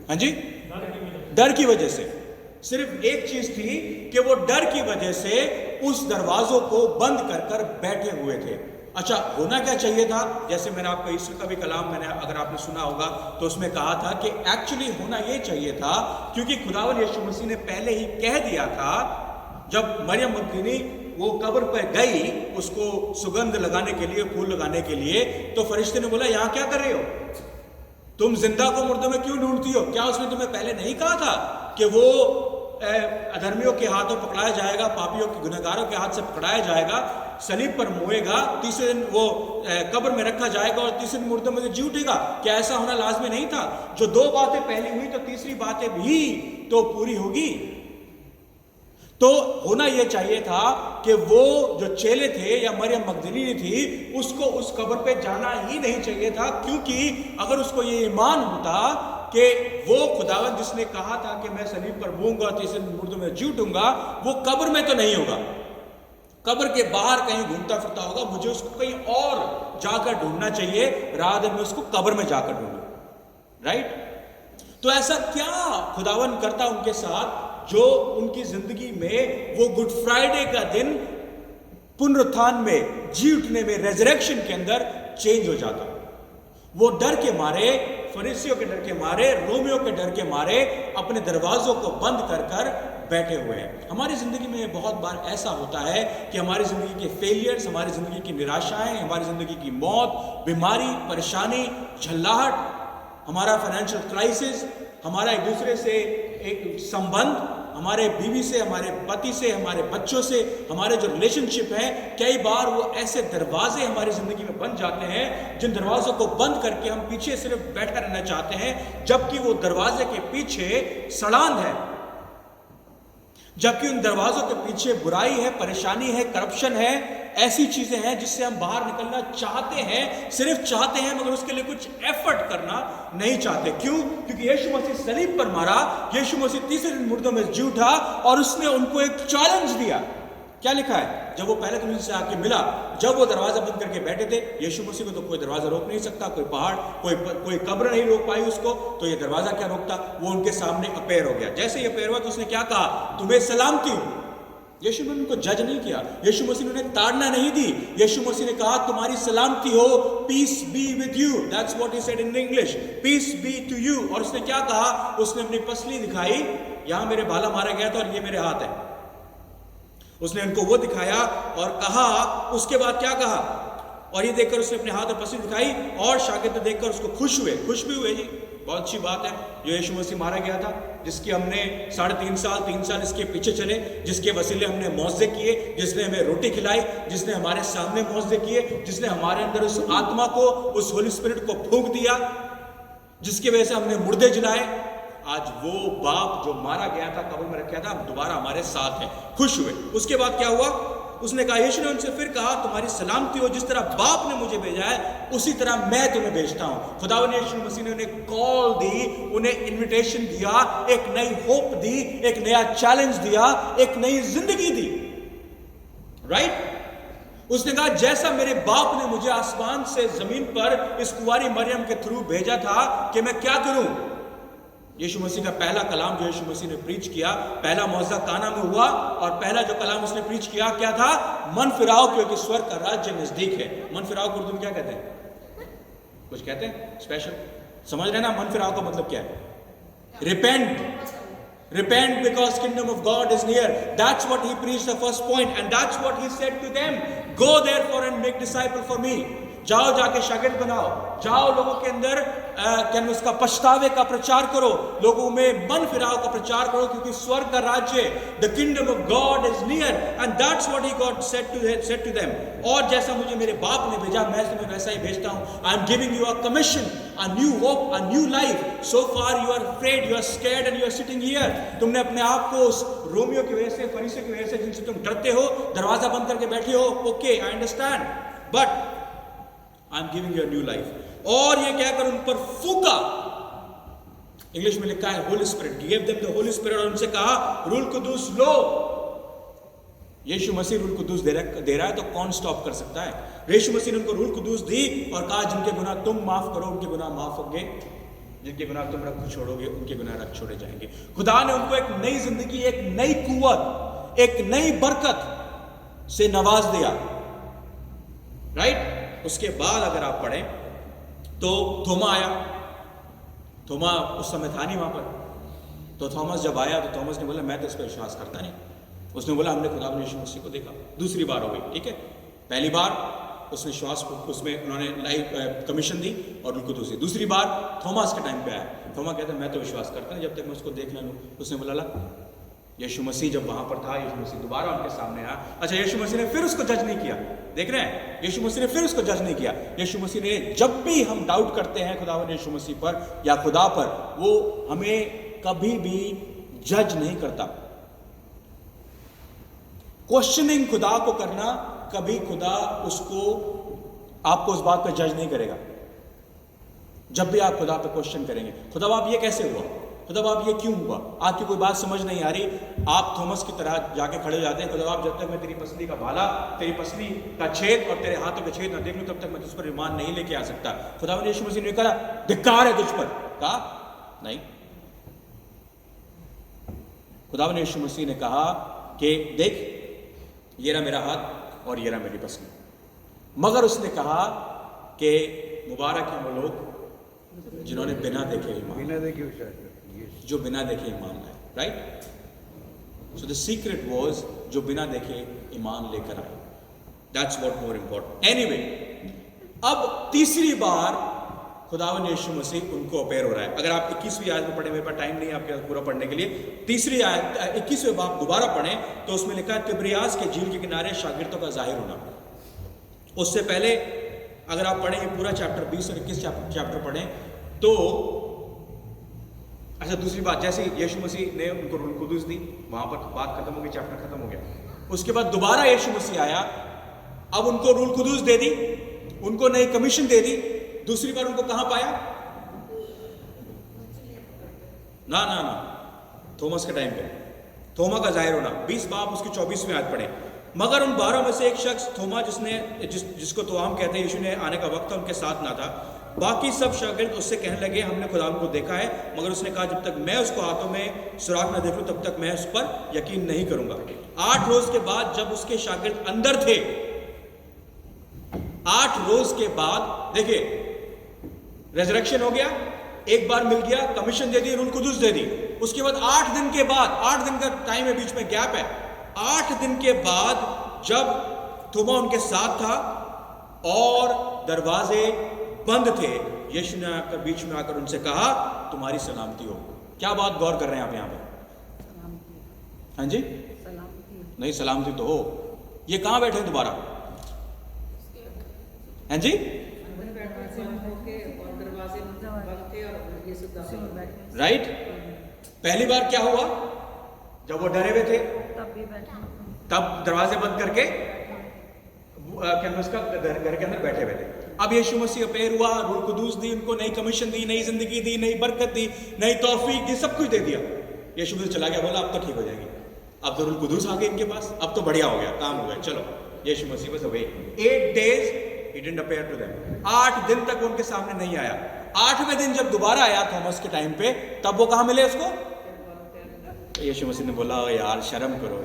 हाँ जी, डर की वजह से। सिर्फ एक चीज थी कि वो डर की वजह से उस दरवाजों को बंद कर बैठे हुए थे। अच्छा, होना क्या चाहिए था? जैसे मैंने आपका ईस्टर का भी कलाम अगर आपने सुना होगा तो उसमें कहा था कि एक्चुअली होना ये चाहिए था, क्योंकि खुदावंद यीशु मसीह ने पहले ही कह दिया था, जब मरियम मगदलीनी वो कब्र पर गई उसको सुगंध लगाने के लिए, फूल लगाने के लिए, तो फरिश्ते ने बोला, यहाँ क्या कर रहे हो? तुम जिंदा को मुर्दों में क्यों ढूंढती हो? क्या उसने तुम्हें पहले नहीं कहा था कि वो अधर्मियों के हाथों पकड़ाया जाएगा, पापियों के गुनहगारों के हाथ से पकड़ाया जाएगा, सलीब पर मुएगा, तीसरे दिन वो कब्र में रखा जाएगा और तीसरे दिन मुर्दों में जी उठेगा? क्या ऐसा होना लाजमी नहीं था? जो 2 बातें पहली हुई तो तीसरी बातें भी तो पूरी होगी। तो होना यह चाहिए था कि वो जो चेले थे या मरियम मगदलीनी थी, उसको उस कब्र पे जाना ही नहीं चाहिए था, क्योंकि अगर उसको ये ईमान होता कि वो खुदावंद जिसने कहा था कि मैं सलीब पर मुऊंगा, तीसरे दिन मुर्दों में जी उठूंगा, वो कब्र में तो नहीं होगा, कब्र के बाहर कहीं घूमता फिरता होगा, मुझे उसको कहीं और जाकर ढूंढना चाहिए, रात दिन में उसको कब्र में जाकर ढूंढूं, राइट? तो ऐसा क्या खुदावन करता उनके साथ जो उनकी जिंदगी में वो गुड फ्राइडे का दिन पुनरुत्थान में, जी उठने में, रेजरेक्शन के अंदर चेंज हो जाता। वो डर के मारे, फरीसियों के डर के मारे, रोमियो के डर के मारे अपने दरवाजों को बंद कर कर बैठे हुए हैं। हमारी जिंदगी में बहुत बार ऐसा होता है कि हमारी जिंदगी के फेलियर्स, हमारी जिंदगी की निराशाएं, हमारी जिंदगी की मौत, बीमारी, परेशानी, झल्लाहट, हमारा फाइनेंशियल क्राइसिस, हमारा एक दूसरे से एक संबंध, हमारे बीवी से, हमारे पति से, हमारे बच्चों से, हमारे जो रिलेशनशिप है, कई बार वो ऐसे दरवाजे हमारी जिंदगी में बन जाते हैं जिन दरवाजों को बंद करके हम पीछे सिर्फ बैठा रहना चाहते हैं, जबकि वो दरवाजे के पीछे सड़ांध है, जबकि उन दरवाजों के पीछे बुराई है, परेशानी है, करप्शन है, ऐसी चीजें हैं जिससे हम बाहर निकलना चाहते हैं, सिर्फ चाहते हैं, मगर उसके लिए कुछ एफर्ट करना नहीं चाहते। क्यों? क्योंकि यीशु मसीह सलीब पर मारा, यीशु मसीह तीसरे दिन मुर्दों में जी उठा और उसने उनको एक चैलेंज दिया। क्या लिखा है? जब वो पहले दिन से आके मिला, जब वो दरवाजा बंद करके बैठे थे, यीशु मसीह को तो कोई दरवाजा रोक नहीं सकता, कोई पहाड़, कोई कब्र नहीं रोक पाई उसको, तो ये दरवाजा क्या रोकता? वो उनके सामने अपेयर हो गया। जैसे ये अपेयर हुआ तो उसने क्या कहा? तुम्हें सलामती हो। यीशु ने उनको जज नहीं किया, यीशु मसीह ने उन्हें ताड़ना नहीं दी, यीशु मसीह ने कहा तुम्हारी सलामती हो, peace be with you, that's what he said in English, peace be to you. और उसने क्या कहा? उसने अपनी पसली दिखाई, यहां मेरे भाला मारा गया था और ये मेरे हाथ है। उसने उनको वो दिखाया और कहा, उसके बाद क्या कहा? और ये देखकर उसने अपने हाथ और पसली दिखाई और शागिर्द देखकर उसको खुश हुए। खुश भी हुए जी, बहुत अच्छी बात है। जो यीशु मसीह मारा गया था, जिसकी हमने 3.5 साल इसके पीछे चले, जिसके वसीले हमने मौजे किए, जिसने हमें रोटी खिलाई, जिसने हमारे सामने मौजे किए, जिसने हमारे अंदर उस आत्मा को, उस होली स्पिरिट को फूंक दिया, जिसकी वजह से हमने मुर्दे जलाए, आज वो बाप जो मारा गया था, कब्र में रखा था, दोबारा हमारे साथ है। खुश हुए। उसके बाद क्या हुआ? उसने कहा, यीशु ने उनसे फिर कहा तुम्हारी सलामती हो, जिस तरह बाप ने मुझे भेजा है उसी तरह मैं तुम्हें भेजता हूं। खुदावंद यीशु मसीह ने उन्हें कॉल दी, उन्हें इनविटेशन दिया, एक नई होप दी, एक नया चैलेंज दिया, एक नई जिंदगी दी। राइट? उसने कहा जैसा मेरे बाप ने मुझे आसमान से जमीन पर इस कुंवारी मरियम के थ्रू भेजा था कि मैं क्या करूं। यीशु मसीह का पहला कलाम जो यीशु मसीह ने प्रीच किया, पहला मौजा काना में हुआ और पहला जो कलाम उसने प्रीच किया क्या था? मन फिराओ क्योंकि स्वर्ग का राज्य नजदीक है। मन फिराओ को उर्दू में क्या कहते हैं? कुछ कहते हैं स्पेशल? समझ रहे ना मन फिराओ का मतलब क्या है? Repent, repent because kingdom of God is near. That's what he preached the first point and that's what he said to them. Go therefore and make disciple for me. जाओ जाके शागिर्द बनाओ, जाओ लोगों के अंदर क्या उसका पछतावे का प्रचार करो, लोगों में मन फिराव का प्रचार करो, क्योंकि स्वर्ग का राज्य, the kingdom of God is near and that's what he God said to them. और जैसा मुझे मेरे बाप ने भेजा मैं तुम्हें वैसा ही भेजता हूं। I am giving you a commission, a new hope, a new life. So far you are afraid, you are scared and you are sitting here. तुमने अपने आप को उस रोमियो की वजह से, फरीसियों की वजह से जिनसे तुम डरते हो, दरवाजा बंद करके बैठे हो, okay I understand, but I am giving you a new life. और ये कहकर उन पर फूका, इंग्लिश में लिखा है Holi spirit, give them the Holi spirit, और उनसे कहा रूल कुदूस लो। यीशु मसीह रूल कुदूस दे रहा है तो कौन स्टॉप कर सकता है? यीशु मसीह ने उनको रूल कुदूस दी और कहा जिनके गुनाह तुम माफ करो उनके गुनाह माफ होंगे, जिनके गुनाह तुम रख छोड़ोगे उनके गुनाह रख छोड़े जाएंगे। खुदा ने उनको एक नई जिंदगी, एक नई कुव्वत, एक नई बरकत से नवाज दिया। राइट? उसके बाद अगर आप पढ़ें तो थोमा आया। थोमा उस समय था नहीं वहां पर, तो थॉमस जब आया तो थॉमस ने बोला मैं तो इस पर विश्वास करता नहीं। उसने बोला हमने खुदा यीशु मसीह को देखा। दूसरी बार हो गई, ठीक है। पहली बार उसने श्वास, उसमें उन्होंने लाइव कमीशन दी और उनको दूसरी बार थॉमस के टाइम पे आया। थोमा कहता मैं तो विश्वास करता नहीं जब तक मैं उसको देख ना लूं। उसने बोला यीशु मसीह जब वहां पर था, यीशु मसीह दोबारा उनके सामने आया। अच्छा, यीशु मसीह ने फिर उसको जज नहीं किया। देख रहे हैं, यीशु मसीह ने फिर उसको जज नहीं किया। यीशु मसीह ने, जब भी हम डाउट करते हैं खुदावंद यीशु मसीह पर या खुदा पर, वो हमें कभी भी जज नहीं करता। क्वेश्चनिंग खुदा को करना, कभी खुदा उसको, आपको उस बात पर जज नहीं करेगा। जब भी आप खुदा पर क्वेश्चन करेंगे, खुदा आप ये कैसे हुआ, खुदा आप ये क्यों हुआ, आपकी कोई बात समझ नहीं आ रही, आप थॉमस की तरह जाके खड़े हो जाते हैं, खुदा आप जब तक मैं तेरी पसली का भाला, तेरी पसली का छेद और तेरे हाथों के छेद ना देख लूं तब तक मैं तुझ पर ईमान नहीं लेके आ सकता। खुदा यीशु मसीह ने कहा धिक्कार है तुझ पर, कहा नहीं, खुदावन यीशु मसीह ने कहा कि देख, ये रहा मेरा हाथ और ये रहा मेरी पसली। मगर उसने कहा कि मुबारक हैं वो लोग जिन्होंने बिना देखे ईमान, जो बिना देखे ईमान लाए, right? So the secret was जो बिना देखे ईमान लेकर आए। That's what more important. Anyway, अब तीसरी बार खुदावन यीशु मसीह उनको अपेयर हो रहा है। अगर आप 21वीं आयत में पढ़े, मेरे पास टाइम नहीं है आपके पूरा पढ़ने के लिए, तीसरी आयत 21वें बाब दोबारा पढ़ें तो उसमें लिखा है तिब्रियास के झील के किनारे शागिर्दों का जाहिर होना। उससे पहले अगर आप पढ़ें ये पूरा चैप्टर 20 और 21 चैप्टर पढ़ें तो अच्छा, दूसरी बात, जैसे यीशु मसीह ने उनको रूह कुदूस दी, वहां पर बात खत्म हो गई, चैप्टर खत्म हो गया। उसके बाद दोबारा यीशु मसीह आया, अब उनको रूह कुदूस दे दी, उनको नई कमीशन दे दी। दूसरी बार उनको कहां पाया? ना ना ना, थोमस के टाइम पे थोमा का जाहिर होना। 20 बाब उसकी 24वीं आयत पढ़े। मगर उन 12 में से एक शख्स थोमा, जिसको तोआम कहते हैं, यीशु ने आने का वक्त था, उनके साथ ना था। बाकी सब शागिर्द उससे कहने लगे हमने खुदा को देखा है, मगर उसने कहा जब तक मैं उसको हाथों में सुराख न देख लूं तब तक मैं उस पर यकीन नहीं करूंगा। 8 रोज के बाद जब उसके शागिर्द अंदर थे, 8 रोज के बाद देखिए रेजरेक्शन हो गया, एक बार मिल गया, कमीशन दे दी, रूह कुदूस दे दी। उसके बाद 8 दिन के बाद, 8 दिन का टाइम है, बीच में गैप है, 8 दिन के बाद जब थोमा उनके साथ था और दरवाजे बंद थे, यीशु ने आकर बीच में आकर उनसे कहा तुम्हारी सलामती हो। क्या बात गौर कर रहे हैं आप यहाँ पे? हाँ जी, नहीं सलामती तो हो। ये कहां बैठे दोबारा? हाँ जी, राइट। पहली बार क्या हुआ? जब वो डरे हुए थे तब दरवाजे बंद करके कैनवस का घर के अंदर बैठे हुए थे। अब यीशु मसीह अपेयर हुआ, रूह कुदूस दी, उनको नई कमीशन दी, नई जिंदगी दी, नई बरकत दी, नई तौफीक दी, सब कुछ दे दिया। यीशु मसीह चला गया, बोला अब तो ठीक हो जाएगी, अब तो रूह कुदूस आ गई इनके पास, अब तो बढ़िया हो गया, काम हो गया, चलो। यीशु मसीह बस away 8 days he didn't appear to them। 8 दिन तक उनके सामने नहीं आया। 8वें दिन जब दोबारा आया थॉमस के टाइम पे, तब वो कहां मिले उसको? तो यीशु मसीह ने बोला यार शर्म करो,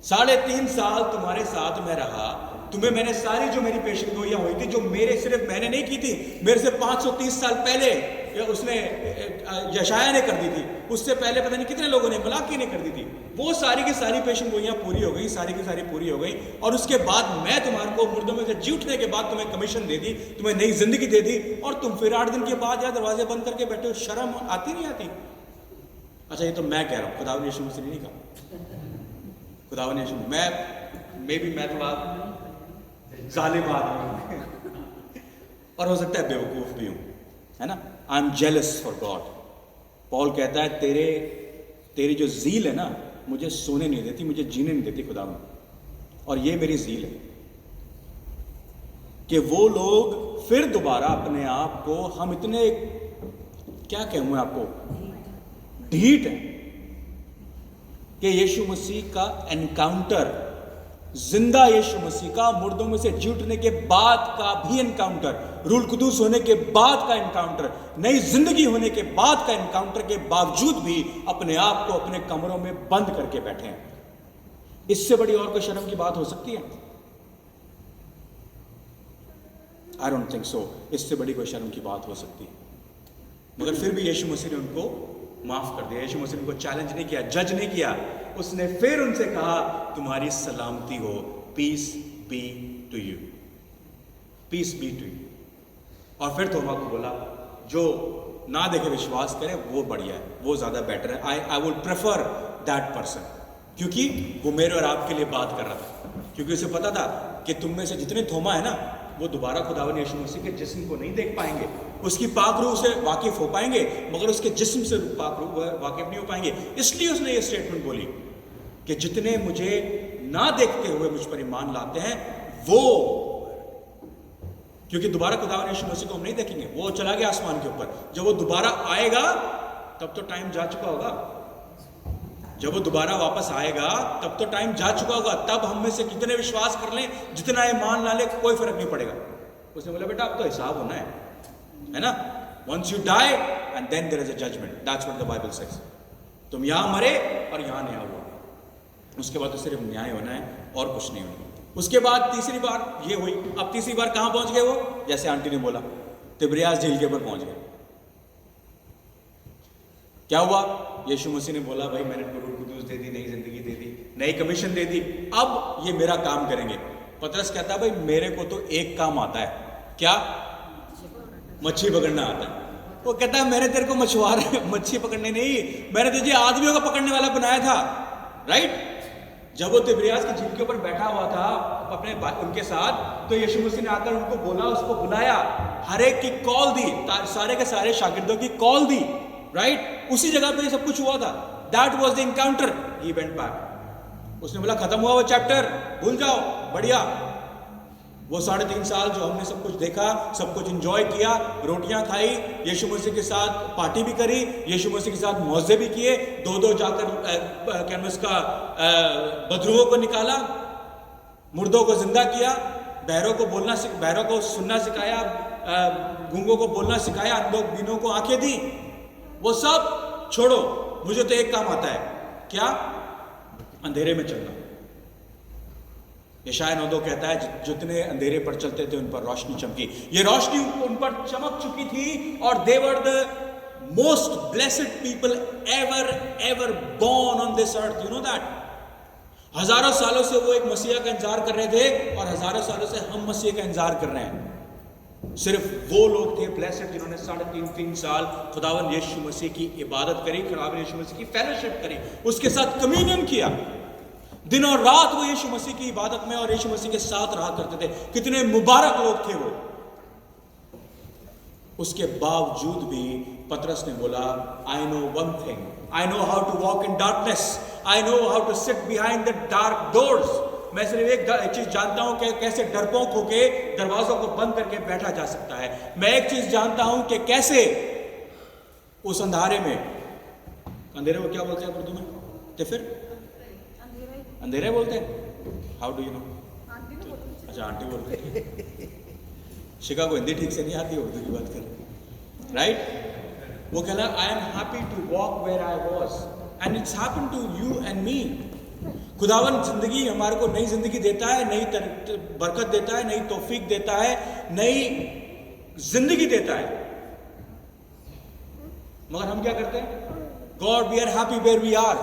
3.5 साल तुम्हारे साथ मैं रहा, तुम्हें मैंने सारी जो मेरी पेशेंट गोइयां हुई थी, जो मेरे सिर्फ मैंने नहीं की थी, मेरे से 530 साल पहले उसने यशाया ने कर दी थी, उससे पहले पता नहीं कितने लोगों ने, मलाकी ने कर दी थी, वो सारी की सारी पेशेंट गोइयां पूरी हो गई, सारी की सारी पूरी हो गई। और उसके बाद मैं तुम्हारे को मुर्दों में से जी उठने के बाद तुम्हें कमीशन दे दी, तुम्हें नई जिंदगी दे दी, और तुम फिर 8 दिन के बाद यार दरवाजे बंद करके बैठे हो, शर्म आती नहीं आती? अच्छा ये तो मैं कह रहा हूँ, खुदावन यीशु मसीह ने नहीं कहा। खुदावन यीशु, मैं थोड़ा जालिम आदमी और हो सकता है बेवकूफ भी हूं, है ना। I am jealous for God. Paul कहता है तेरी जो जील है ना, मुझे सोने नहीं देती, मुझे जीने नहीं देती खुदा में। और ये मेरी जील है कि वो लोग फिर दोबारा अपने आप को, हम इतने क्या कहूं आपको, ढीठ है कि यीशु मसीह का एनकाउंटर, जिंदा यीशु मसीह का मुर्दों में से जी उठने के बाद का भी एनकाउंटर, रूह कुदूस होने के बाद का एनकाउंटर, नई जिंदगी होने के बाद का एनकाउंटर के बावजूद भी अपने आप को अपने कमरों में बंद करके बैठे हैं। इससे बड़ी और कोई शर्म की बात हो सकती है? I don't think so. इससे बड़ी कोई शर्म की बात हो सकती है? मगर फिर भी यीशु मसीह ने उनको माफ कर दिया। यीशु मसीह ने उनको चैलेंज नहीं किया, जज नहीं किया, उसने फिर उनसे कहा तुम्हारी सलामती हो, peace be to you, peace be to you. और फिर थोमा को बोला जो ना देखे विश्वास करे वो बढ़िया है, वो ज्यादा बेटर है, I would prefer that person, क्योंकि वो मेरे और आपके लिए बात कर रहा था, क्योंकि उसे पता था कि तुम में से जितने थोमा है ना, वो दोबारा खुदावन यीशु मसीह के जिस्म को नहीं देख पाएंगे, उसकी पाक रूह से वाकिफ हो पाएंगे, मगर उसके जिस्म से पाक रूह वाकिफ नहीं हो पाएंगे। इसलिए उसने ये स्टेटमेंट बोली कि जितने मुझे ना देखते हुए मुझ पर ईमान लाते हैं वो, क्योंकि दोबारा खुदावन यीशु मसीह को हम नहीं देखेंगे, वो चला गया आसमान के ऊपर। जब वो दोबारा आएगा तब तो टाइम जा चुका होगा, जब वो दोबारा वापस आएगा तब तो टाइम जा चुका होगा, तब हम में से कितने विश्वास कर लें, जितना ईमान ला ले, कोई फर्क नहीं पड़ेगा। उसने बोला बेटा अब तो हिसाब होना है ना, once you die and then there is a judgement, that's what the Bible says. तुम यहां मरे और यहां न्याय हुआ। उसके बाद तो सिर्फ न्याय होना है और कुछ नहीं होना। उसके बाद तीसरी बार ये हुई। अब तीसरी बार कहां पहुंच गए वो? जैसे आंटी ने बोला, तिब्रियास झील के ऊपर पहुंच गए। क्या हुआ? यीशु मसीह ने बोला, भाई मैंने रूह कुदूस दे दी, नई जिंदगी दे दी, नई कमीशन दे दी, अब ये मेरा काम करेंगे। पतरस कहता है, भाई मेरे को तो एक काम आता है, क्या? मच्छी पकड़ना आता है। वो कहता है, मैंने तेरे को मच्छी पकड़ने नहीं, मैंने तुझे आदमियों को पकड़ने वाला बनाया था। राइट? जब वो तिब्रियास की झील के ऊपर बैठा हुआ था अपने उनके साथ, तो यीशु मसीह ने आकर उनको बोला, उसको बुलाया, हर एक की कॉल दी, सारे के सारे शागिर्दों की कॉल दी। राइट? उसी जगह पे ये सब कुछ हुआ था। That was the encounter. He went back. उसने बोला, खत्म हुआ वो चैप्टर, भूल जाओ, बढ़िया। वो 3.5 साल जो हमने सब कुछ देखा, सब कुछ एंजॉय किया, रोटियां खाई, यीशु मसीह के साथ पार्टी भी करी, यीशु मसीह के साथ मौजे भी किए, 2-2 जाकर कैनवस का बदरूओं को निकाला, मुर्दों को जिंदा किया, बहरों को सुनना सिखाया, गूंगों को बोलना सिखाया, अंधों बीनों को आंखें दी। वो सब छोड़ो, मुझे तो एक काम आता है, क्या? अंधेरे में चलना। यशायाह 9:2 कहता है, जितने अंधेरे पर चलते थे उन पर रोशनी चमकी। ये रोशनी उन पर चमक चुकी थी, और they were the most blessed people ever born on this earth. You know that? हजारों सालों से वो एक मसीहा का इंतजार कर रहे थे, और हजारों सालों से हम मसीह का इंतजार कर रहे हैं। सिर्फ वो लोग थे ब्लेसेड जिन्होंने 3.5 साल खुदावन यीशु मसीह की इबादत करी, खुदावन यीशु मसीह की फेलोशिप करी, उसके साथ कम्युनियन किया। दिन और रात वो यीशु मसीह की इबादत में और यीशु मसीह के साथ रहा करते थे। कितने मुबारक लोग थे वो। उसके बावजूद भी पतरस ने बोला, I know one thing, I know how to walk in darkness, I know how to sit behind the dark doors. मैं सिर्फ एक चीज जानता हूं कि कैसे डरपोक होके दरवाजों को बंद करके बैठा जा सकता है। मैं एक चीज जानता हूं कि कैसे उस अंधेरे में, अंधेरे को क्या बोलते हैं उर्दू में? तो फिर अंधेरे बोलते हैं। How do you know? अच्छा, आंटी बोलते हैं। शिका को हिंदी ठीक से नहीं आती, उर्दू की बात कर। राइट? वो कहला, I am happy to walk where I was and it's happened to you and me. खुदावन जिंदगी हमारे को नई जिंदगी देता है, नई बरकत देता है, नई तौफीक देता है, नई जिंदगी देता है, मगर हम क्या करते हैं? God we are happy where we are.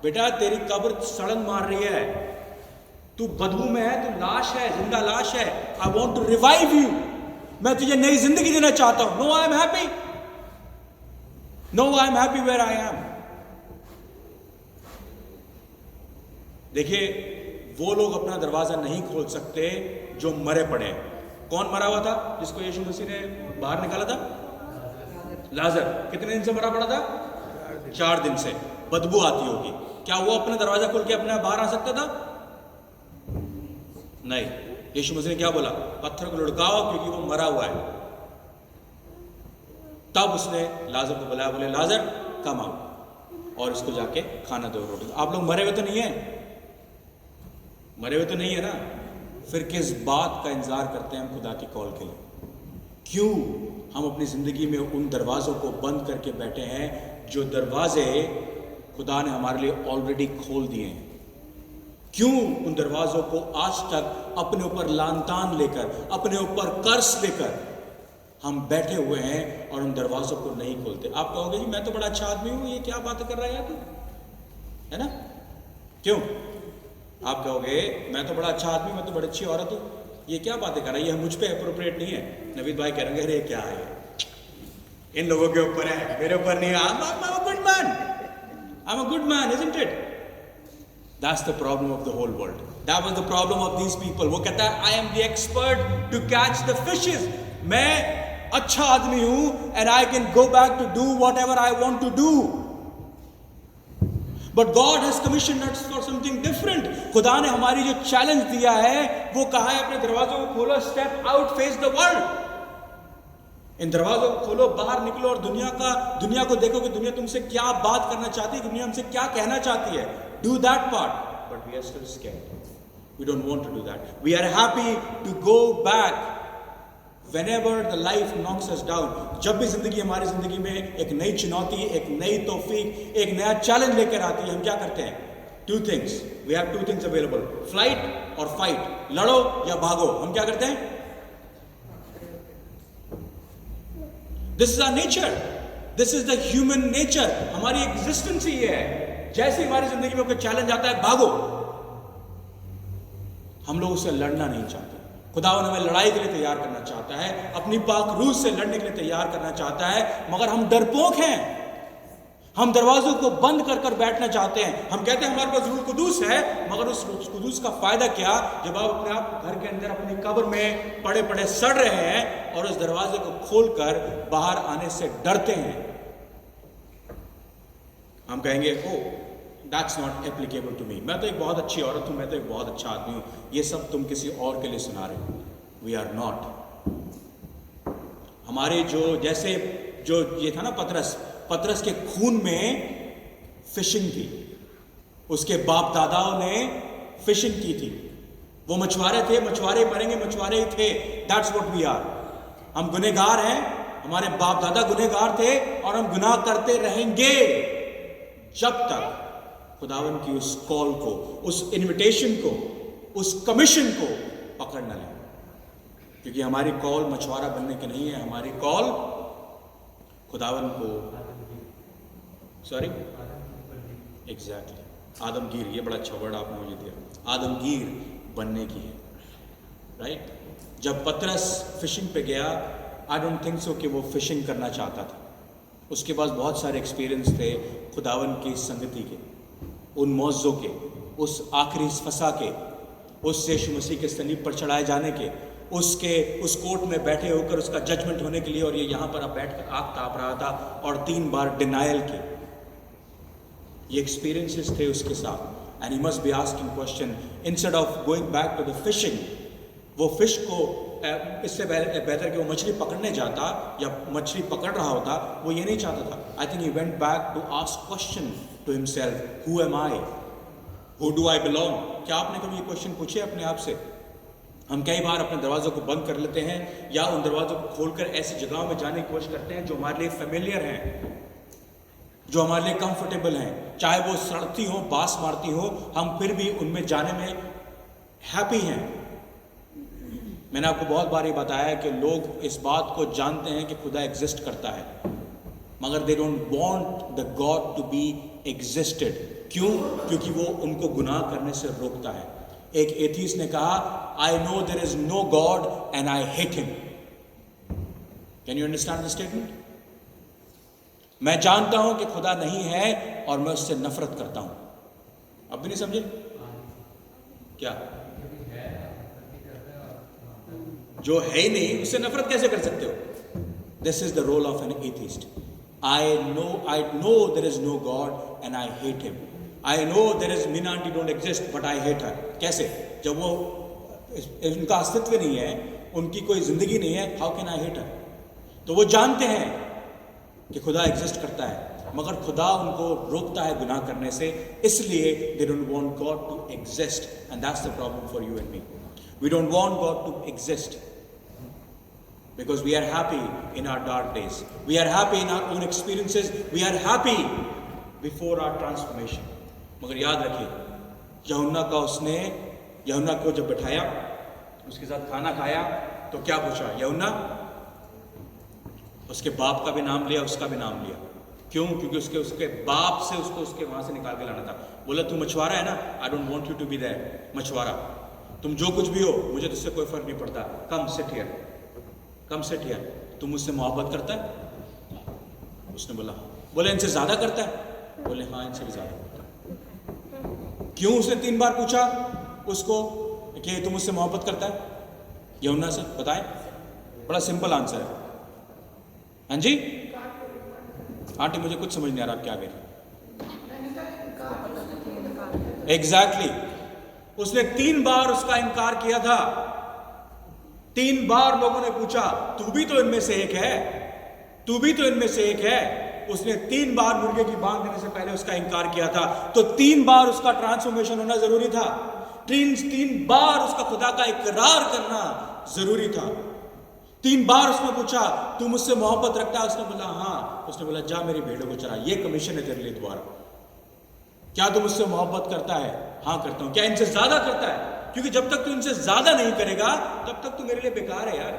बेटा तेरी कब्र सड़न मार रही है, तू बदबू में है, तू लाश है, जिंदा लाश है। I want to revive you, मैं तुझे नई जिंदगी देना चाहता हूं। No I am happy, no I am happy where I am. देखिए, वो लोग अपना दरवाजा नहीं खोल सकते जो मरे पड़े। कौन मरा हुआ था जिसको यीशु मसीह ने बाहर निकाला था? लाजर। कितने दिन से मरा पड़ा था? 4 दिन से। बदबू आती होगी। क्या वो अपना दरवाजा खोल के अपने बाहर आ सकता था? नहीं। यीशु मसीह ने क्या बोला? पत्थर को लुढ़काओ क्योंकि वो मरा हुआ है। तब उसने लाजर को बुलाया, बोले लाजर कम आओ और इसको जाके खाना दो, रोटी। आप लोग मरे हुए तो नहीं है? मरे हुए तो नहीं है ना? फिर किस बात का इंतजार करते हैं हम खुदा की कॉल के लिए? क्यों हम अपनी जिंदगी में उन दरवाजों को बंद करके बैठे हैं जो दरवाजे खुदा ने हमारे लिए ऑलरेडी खोल दिए हैं? क्यों उन दरवाजों को आज तक अपने ऊपर लानतान लेकर, अपने ऊपर कर्ज लेकर हम बैठे हुए हैं और उन दरवाजों को नहीं खोलते? आप कहोगे जी मैं तो बड़ा अच्छा आदमी हूं, ये क्या बातें कर रहा है तू, है ना? क्यों? आप कहोगे मैं तो बड़ा अच्छा आदमी, मैं तो बड़ी अच्छी औरत हूं, ये क्या बातें कर रहा है, ये मुझ पे अप्रोप्रिएट नहीं है। नवीद भाई कह रहे हैं, अरे क्या है, इन लोगों के ऊपर है, मेरे ऊपर नहीं है। I'm a good man. I'm a good man, isn't it? That's the problem of the whole world. That was the problem of these people. वो कहता है I am the expert to catch the fishes. मैं अच्छा आदमी हूं and I can go back to do whatever I want to do. But God has commissioned us for something different. खुदा ने हमारी जो चैलेंज दिया है वो कहा है अपने दरवाजों को खोलो, step out, face the world. इन दरवाजों को खोलो, बाहर निकलो और दुनिया को देखो कि दुनिया तुमसे क्या बात करना चाहती है, दुनिया हमसे क्या कहना चाहती है। Do that part, but we are still scared. We don't want to do that. We are happy to go back Whenever the life knocks us down, जब भी जिंदगी हमारी जिंदगी में एक नई चुनौती, एक नई तौफीक, एक नया चैलेंज लेकर आती है, हम क्या करते हैं? Two things. We have two things available. Flight or fight. लड़ो या भागो. हम क्या करते हैं? This is our nature. This is the human nature. हमारी एग्जिस्टेंस ही ये है. जैसे हमारी जिंदगी में कोई चैलेंज आता है, भागो. हम लोग उससे लड़ना नहीं चाहते. खुदावन हमें लड़ाई के लिए तैयार करना चाहता है, अपनी पाक रूह से लड़ने के लिए तैयार करना चाहता है, मगर हम डरपोक हैं. हम दरवाजों को बंद कर कर बैठना चाहते हैं. हम कहते हैं हमारे पास रूह कुदूस है, मगर उस रूह कुदूस का फायदा क्या जब आप अपने आप घर के अंदर अपनी कब्र में पड़े पड़े सड़ रहे हैं और उस दरवाजे को खोलकर बाहर आने से डरते हैं. हम कहेंगे oh that's not applicable to me. मैं तो एक बहुत अच्छी औरत हूं, मैं तो एक बहुत अच्छा आदमी हूं. ये सब तुम किसी और के लिए सुना रहे हो. We are not. हमारे जैसे ये था ना पतरस के खून में फिशिंग थी. उसके बाप दादाओं ने फिशिंग की थी. वो मछुआरे थे, मछुआरे मरेंगे, मछुआरे ही थे. That's what we are. हम गुनहगार हैं, हमारे बाप दादा गुनहगार थे और हम गुनाह करते रहेंगे जब तक खुदावन की उस कॉल को, उस इनविटेशन को, उस कमीशन को पकड़ न लें. क्योंकि हमारी कॉल मछुआरा बनने की नहीं है. हमारी कॉल खुदावन को एग्जैक्टली आदमगीर, ये बड़ा अच्छा वर्ड आपने मुझे दिया, आदमगीर बनने की है. राइट. जब पतरस फिशिंग पे गया, आई डोंट थिंक सो कि वो फिशिंग करना चाहता था. उसके पास बहुत सारे एक्सपीरियंस थे खुदावन की संगति के, उन मौजों के, उस आखिरी फसा के, उस यीशु मसीह के सलीब पर चढ़ाए जाने के, उस कोर्ट में बैठे होकर उसका जजमेंट होने के लिए, और ये यहाँ पर अब बैठकर आग ताप रहा था, और 3 बार डिनायल के. ये एक्सपीरियंसेस थे उसके साथ. And he must be asking question instead of going back to the fishing. वो फिश को इससे बेहतर कि वो मछली पकड़ने जाता या मछली पकड़ रहा होता, वो ये नहीं चाहता था. I think he went back to ask question to himself, who am I, who do I belong. क्या आपने कभी ये क्वेश्चन पूछे अपने आप से? हम कई बार अपने दरवाजों को बंद कर लेते हैं या उन दरवाजों को खोलकर ऐसी जगहों में जाने की कोशिश करते हैं जो हमारे लिए फेमिलियर हैं, जो हमारे लिए कंफर्टेबल हैं. चाहे वो सड़ती हो, बास मारती हो, हम फिर भी उनमें जाने में हैप्पी हैं. मैंने आपको बहुत बार ये बताया कि लोग इस बात को जानते हैं कि खुदा एग्जिस्ट करता है, मगर they don't want the god to be existed. क्यों? क्योंकि वो उनको गुनाह करने से रोकता है. एक एथीस्ट ने कहा, I know there is no God and I hate him. Can you understand the statement? मैं जानता हूं कि खुदा नहीं है और मैं उससे नफरत करता हूं. अब भी नहीं समझे क्या? जो है ही नहीं उससे नफरत कैसे कर सकते हो? This is the role of an atheist. I know there is no God and I hate him. I know there is Meena aunty don't exist but I hate her. कैसे? जब वो उनका अस्तित्व नहीं है, उनकी कोई जिंदगी नहीं है, हाउ कैन आई हेट हर? तो वो जानते हैं कि खुदा एग्जिस्ट करता है, मगर खुदा उनको रोकता है गुनाह करने से, इसलिए they don't want God to exist. And that's the problem for you and me. We don't want God to exist because we are happy in our dark days. We are happy in our own experiences. We are happy before our transformation. मगर याद रखिए, यूहन्ना को जब बैठाया, उसके साथ खाना खाया, तो क्या पूछा? यूहन्ना, उसके बाप का भी नाम लिया, उसका भी नाम लिया. क्यों? क्योंकि उसके बाप से उसको उसके वहां से निकाल के लाना था. बोला तू मछुआरा है ना, I don't want you to be there. मछुआरा, तुम जो कुछ भी हो, मुझे तुझसे कोई फर्क नहीं पड़ता. Come sit here, come sit here. तुम मुझसे मोहब्बत करता है? उसने बोला. बोले इनसे ज्यादा करता है? बोले हाँ, इनसे भी ज्यादा करता है. क्यों? उसने 3 बार पूछा उसको कि तुम मुझसे मोहब्बत करता है यूहन्ना से, बताएं. बड़ा सिंपल आंसर है. हाँ जी आंटी, मुझे कुछ समझ नहीं आ रहा आप क्या कह रहे. एग्जैक्टली. उसने 3 बार उसका इनकार किया था. 3 बार लोगों ने पूछा तू भी तो इनमें से एक है, तू भी तो इनमें से एक है. उसने 3 बार मुर्गे की बांग देने से पहले उसका इनकार किया था. तो 3 बार उसका ट्रांसफॉर्मेशन होना जरूरी था. 3 बार उसका खुदा का इकरार करना जरूरी था. 3 बार उसने पूछा, तू मुझसे मोहब्बत रखता है? उसने बोला हाँ। उसने बोला जा मेरी भेड़ों को चरा, ये कमीशन है तेरे लिए दोबारा। क्या तू मुझसे मोहब्बत करता है? हाँ करता हूं। क्या इनसे ज्यादा करता है? क्योंकि जब तक तू इनसे ज्यादा नहीं करेगा तब तक तू मेरे लिए बेकार है यार।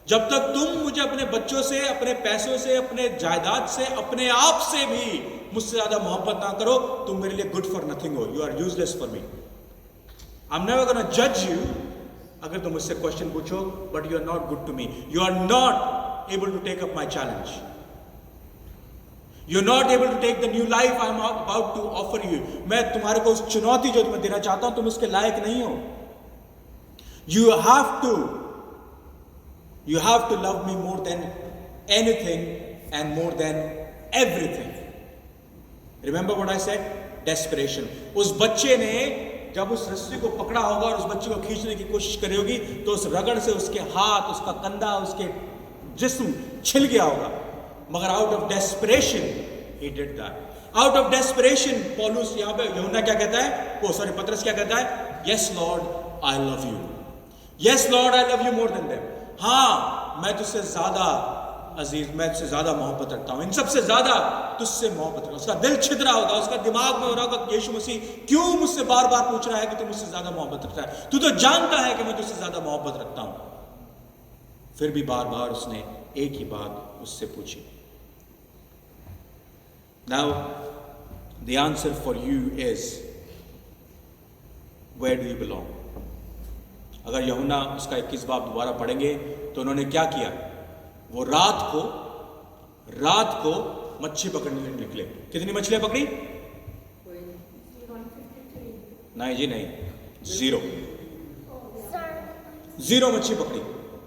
जब तक तुम मुझे अपने बच्चों से, अपने पैसों से, अपने जायदाद से, अपने आप से भी मुझसे ज्यादा मोहब्बत ना करो, तुम मेरे लिए गुड फॉर नथिंग हो। You are useless for me. I am never gonna जज यू अगर तुम मुझसे क्वेश्चन पूछो, but you are not good to me. You are not able to take up my challenge. You are not able to take the new life I am about to offer you. मैं तुम्हारे को उस चुनौती जो तुम्हें देना चाहता हूं, तुम उसके लायक नहीं हो। You have to love me more than anything and more than everything. Remember what I said? Desperation. उस बच्चे ने जब उस रस्सी को पकड़ा होगा और उस बच्चे को खींचने की कोशिश करी होगी, तो उस रगड़ से उसके हाथ, उसका कंधा, उसके जिस्म छिल गया होगा। मगर out of desperation he did that. Out of desperation, पौलुस यहाँ पे यूहन्ना क्या कहता है? पतरस क्या कहता है? Yes Lord, I love you. Yes Lord, I love you more than them. हाँ, मैं तुझसे ज्यादा अजीज, मैं तुझसे ज्यादा मोहब्बत रखता हूं, इन सबसे ज्यादा तुझसे मोहब्बत रखता हूं। उसका दिल छिद रहा होगा, उसका दिमाग में हो रहा होगा, यीशु मसीह क्यों मुझसे बार बार पूछ रहा है कि तू मुझसे ज्यादा मोहब्बत रखता है? तू तो जानता है कि मैं तुझसे ज्यादा मोहब्बत रखता हूं। फिर भी बार बार उसने एक ही बात उससे पूछी। Now the answer for you is, where do you belong? अगर यूहन्ना उसका 21 बाब दोबारा पढ़ेंगे तो उन्होंने क्या किया? वो रात को मच्छी पकड़ने निकले। कितनी मछलियां पकड़ी? नहीं जी नहीं, जीरो मच्छी पकड़ी।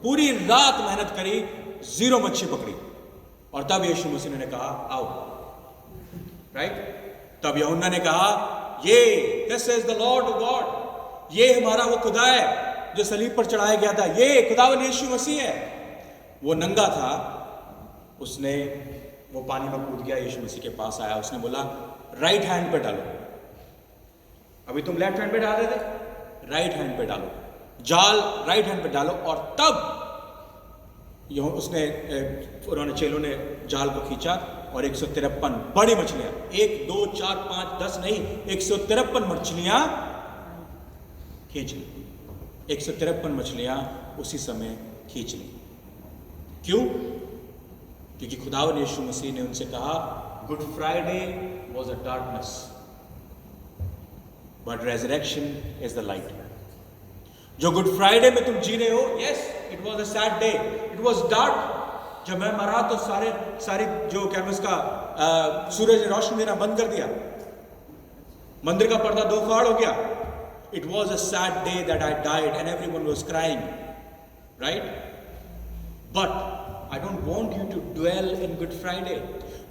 पूरी रात मेहनत करी, 0 मच्छी पकड़ी। और तब यीशु मसीह ने कहा आओ, राइट? तब यूहन्ना ने कहा ये this is the Lord God, ये हमारा वो खुदा है जो सलीब पर चढ़ाया गया था, ये खुदावन यीशु मसीह है। वो नंगा था, उसने वो पानी में कूद गया, यीशु मसीह के पास आया, उसने बोला राइट हैंड पे डालो। अभी तुम लेफ्ट हैंड पे डाल रहे थे, राइट हैंड पे डालो, जाल राइट हैंड पे डालो। और तब उन्होंने चेलों ने जाल को खींचा और 153 बड़ी मछलियां, 1 2 4 5 10 नहीं, 153 मछलियां खींच ली। 153 मछलियां उसी समय खींच ली। क्यों? क्योंकि खुदावन यीशु मसीह ने उनसे कहा good Friday was a darkness but resurrection is the light. जो गुड फ्राइडे में तुम जी रहे हो, yes it was a sad day, it was dark. जब मैं मरा तो सारे जो क्या उसका सूरज ने रोशनी देना बंद कर दिया, मंदिर का पर्दा 2 फाड़ हो गया। It was a sad day that I died and everyone was crying, right? But I don't want you to dwell in Good Friday.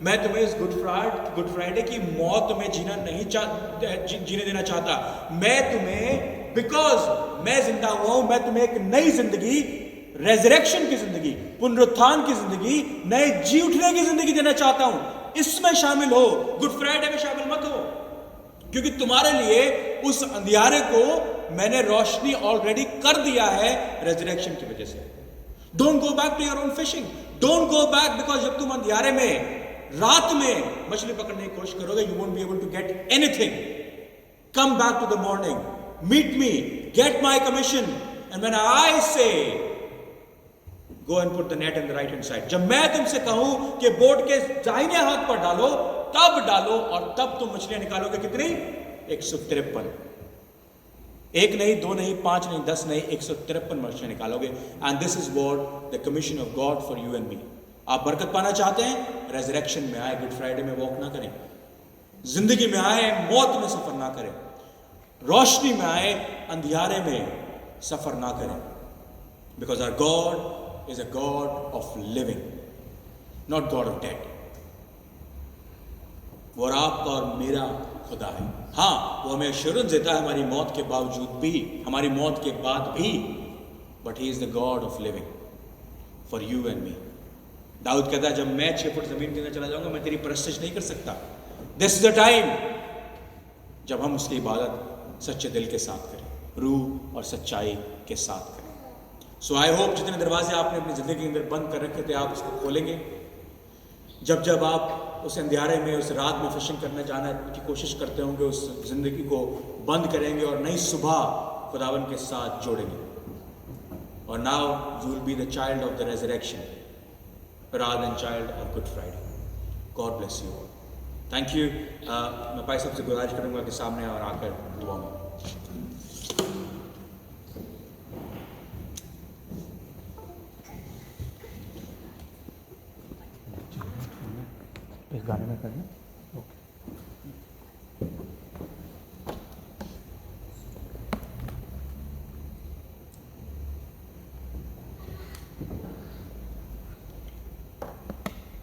मैं तुम्हें इस गुड फ्राइडे की मौत में जीने देना चाहता। मैं तुम्हें, बिकॉज मैं जिंदा हुआ हूं, मैं तुम्हें एक नई जिंदगी, रेजरेक्शन की जिंदगी, पुनरुत्थान की जिंदगी, नए जी उठने की जिंदगी देना चाहता हूं। इसमें शामिल हो, गुड फ्राइडे में शामिल मत हो, क्योंकि तुम्हारे लिए उस अंधियारे को मैंने रोशनी ऑलरेडी कर दिया है रेजरेक्शन की वजह से। Don't go back to your own fishing, don't go back, because जब तुम अंधियारे में रात में मछली पकड़ने की कोशिश करोगे, you won't be able to get anything. Come back to the morning, meet me, get my commission, and when I say go and put the net in the right hand side, जब मैं तुमसे कहूं कि boat के दाहिने हाथ पर डालो, तब डालो, और तब तुम मछलियां निकालोगे। कितनी? 153। 1 नहीं, 2 नहीं, 5 नहीं, 10 नहीं, 153 मछलियां निकालोगे। And this is what the commission of God for you and मी। आप बरकत पाना चाहते हैं? रेजरेक्शन में आए, गुड फ्राइडे में वॉक ना करें। जिंदगी में आए, मौत में सफर ना करें। रोशनी में आए, अंधियारे में सफर ना करें। Because our God is a god of living, not God of dead. वो आपका और मेरा खुदा है। हाँ, वो हमें एश्योरेंस देता है हमारी मौत के बावजूद भी, हमारी मौत के बाद भी, but he is the God of living for you and me. Dawood कहता है जब मैं 6 फुट जमीन के अंदर चला जाऊंगा, मैं तेरी परस्तिश नहीं कर सकता। दिस इज द टाइम जब हम उसकी इबादत सच्चे दिल के साथ करें, रूह और सच्चाई के साथ करें। सो आई होप जितने दरवाजे आपने अपनी ज़िंदगी के अंदर बंद कर रखे थे आप उसको खोलेंगे। जब जब आप उस अंधियारे में, उस रात में फिशिंग करने जाने की कोशिश करते होंगे, उस ज़िंदगी को बंद करेंगे और नई सुबह खुदावन के साथ जोड़ेंगे। और now you will be the child of the resurrection rather than child of Good Friday. God bless you all. Thank you. मैं भाई साहब से गुजारिश करूँगा कि सामने और आकर दुआ में।
इस गाने में करना।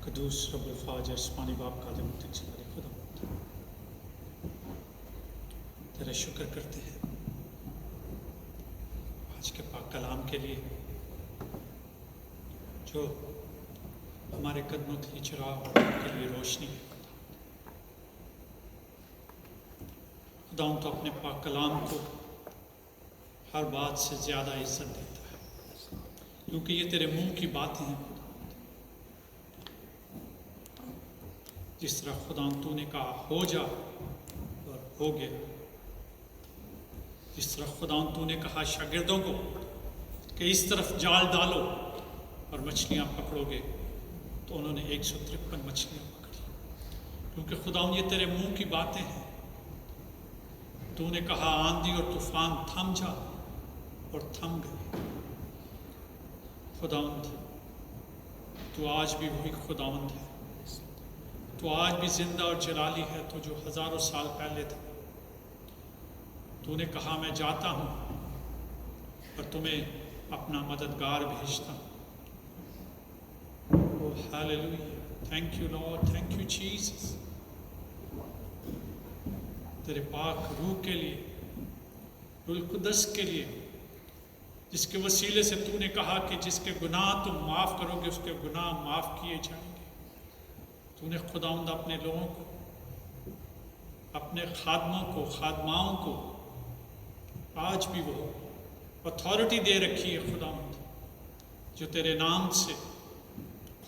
कदूस रब्बुल फाजर आसमानी बाप का खुदा, तेरा शुक्र करते हैं आज के पाक कलाम के लिए जो हमारे कदमों के लिए चिराग और के लिए रोशनी है। खुदा तो अपने पाक कलाम को हर बात से ज़्यादा इज्जत देता है, क्योंकि ये तेरे मुंह की बातें हैं। जिस तरह खुदा तूने कहा हो जा और हो गया, जिस तरह खुदा तूने कहा शागिर्दों को कि इस तरफ जाल डालो और मछलियां पकड़ोगे, तो उन्होंने 153 मछलियां पकड़ी, क्योंकि खुदा ये तेरे मुंह की बातें हैं। तूने कहा आंधी और तूफान थम जा और थम गए। खुदावंद तू आज भी वही खुदावंद है, तो आज भी जिंदा और जलाली है, तो जो हजारों साल पहले था। तूने कहा मैं जाता हूँ और तुम्हें अपना मददगार भेजता हूँ। Oh hallelujah, thank you lord, thank you Jesus. तेरे पाक रूह के लिए, रूह कुदस के लिए, जिसके वसीले से तूने कहा कि जिसके गुनाह तुम माफ़ करोगे उसके गुनाह माफ़ किए जाएंगे। तूने खुदावंद अपने लोगों को, अपने खादमों को, खादमाओं को आज भी वो अथॉरिटी दे रखी है खुदावंद, जो तेरे नाम से,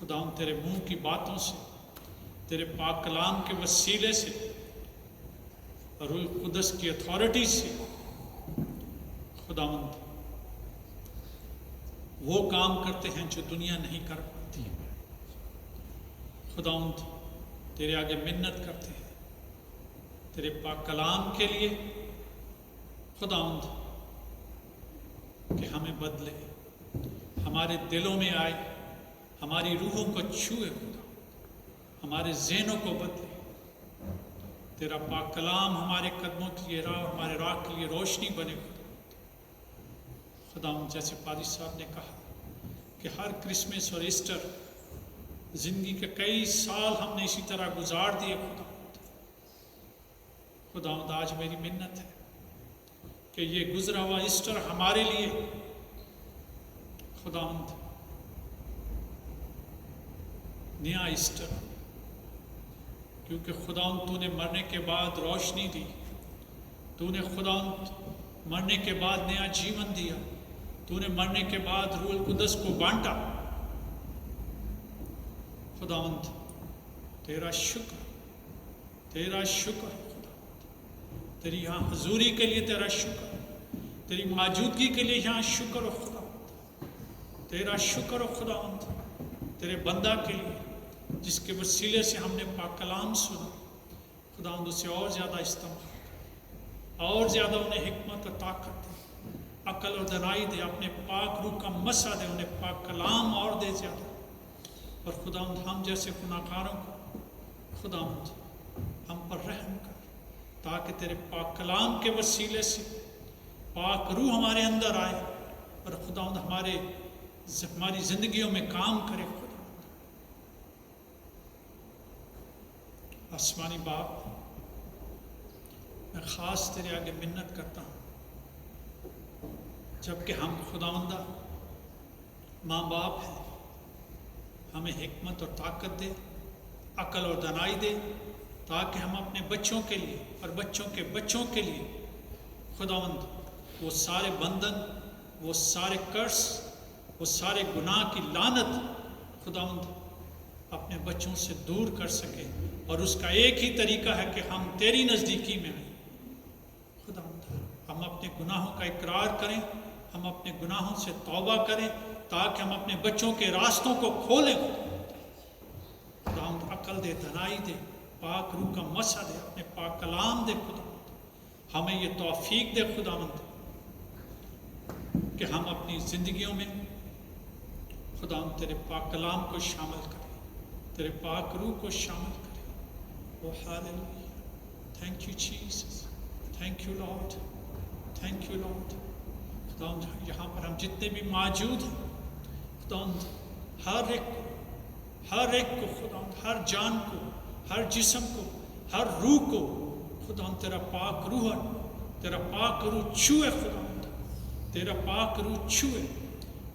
खुदावंद तेरे मुंह की बातों से, तेरे पाक कलाम के वसीले से और रूह कुदस की अथॉरिटी से खुदावंद वो काम करते हैं जो दुनिया नहीं कर पाती है। खुदावंद तेरे आगे मिन्नत करते हैं तेरे पाक कलाम के लिए खुदावंद कि हमें बदले, हमारे दिलों में आए, हमारी रूहों को छुए, खुदा हमारे ज़हनों को बदले। तेरा पाक कलाम हमारे कदमों के लिए राह, हमारे राह के लिए रोशनी बने। खुदावंद जैसे पादी साहब ने कहा कि हर क्रिसमस और ईस्टर जिंदगी के कई साल हमने इसी तरह गुजार दिए। खुदावंद आज मेरी मिन्नत है कि ये गुजरा हुआ ईस्टर हमारे लिए खुदावंद नया ईस्टर, क्योंकि खुदावंद तूने मरने के बाद रोशनी दी, तूने खुदावंद मरने के बाद नया जीवन दिया, तूने मरने के बाद रूह कुदस को बांटा। खुदावंद तेरा शुक्र, तेरा शुक्र खुदावंद, तेरी यहाँ हजूरी के लिए तेरा शुक्र, तेरी मौजूदगी के लिए यहाँ शुक्र हो खुदावंद, तेरा शुक्र हो खुदावंद, तेरे बंदा के लिए जिसके वसीले से हमने पाक कलाम सुना। खुदावंद उसे और ज़्यादा इस्तेमाल, और ज़्यादा उन्हें हिकमत और ताकत दे, अकल और दनाई दे, अपने पाक रूह का मसा दे, उन्हें पाक कलाम और दे ज़्यादा। और खुदावंद हम जैसे गुनाहगारों को खुदावंद हम पर रहम कर, ताकि तेरे पाक कलाम के वसीले से पाक रूह हमारे अंदर आए और खुदावंद हमारी जिंदगियों में काम करे। खुदावंद आसमानी बाप, मैं ख़ास तेरे आगे मिन्नत करता हूँ, जबकि हम खुदावंदा माँ बाप हैं, हमें हिकमत और ताकत दे, अकल और दनाई दे, ताकि हम अपने बच्चों के लिए और बच्चों के बच्चों के लिए खुदावंद वो सारे बंधन, वो सारे कर्ज वो सारे गुनाह की लानत खुदावंद अपने बच्चों से दूर कर सके। और उसका एक ही तरीका है कि हम तेरी नज़दीकी में आए खुदावंद। हम अपने गुनाहों का इकरार करें, हम अपने गुनाहों से तौबा करें, ताकि हम अपने बच्चों के रास्तों को खोलें। खुदावंद अकल दे, दनाई दे, पाक रूह का मसा दे, अपने पाक कलाम दे खुदावंद। हमें ये तौफीक दे खुदावंद कि हम अपनी ज़िंदगियों में खुदावंद तेरे पाक कलाम को शामिल करें, तेरे पाक रूह को शामिल करें। Oh hallelujah, thank you Jesus, thank you lord, thank you lord. खुदावंद यहाँ पर हम जितने भी मौजूद हैं खुदावंद, हर एक को खुदावंद, हर जान को, हर जिस्म को, हर रूह को खुदावंद तेरा पाक रूह छुए खुदावंद, तेरा पाक रूह छुए,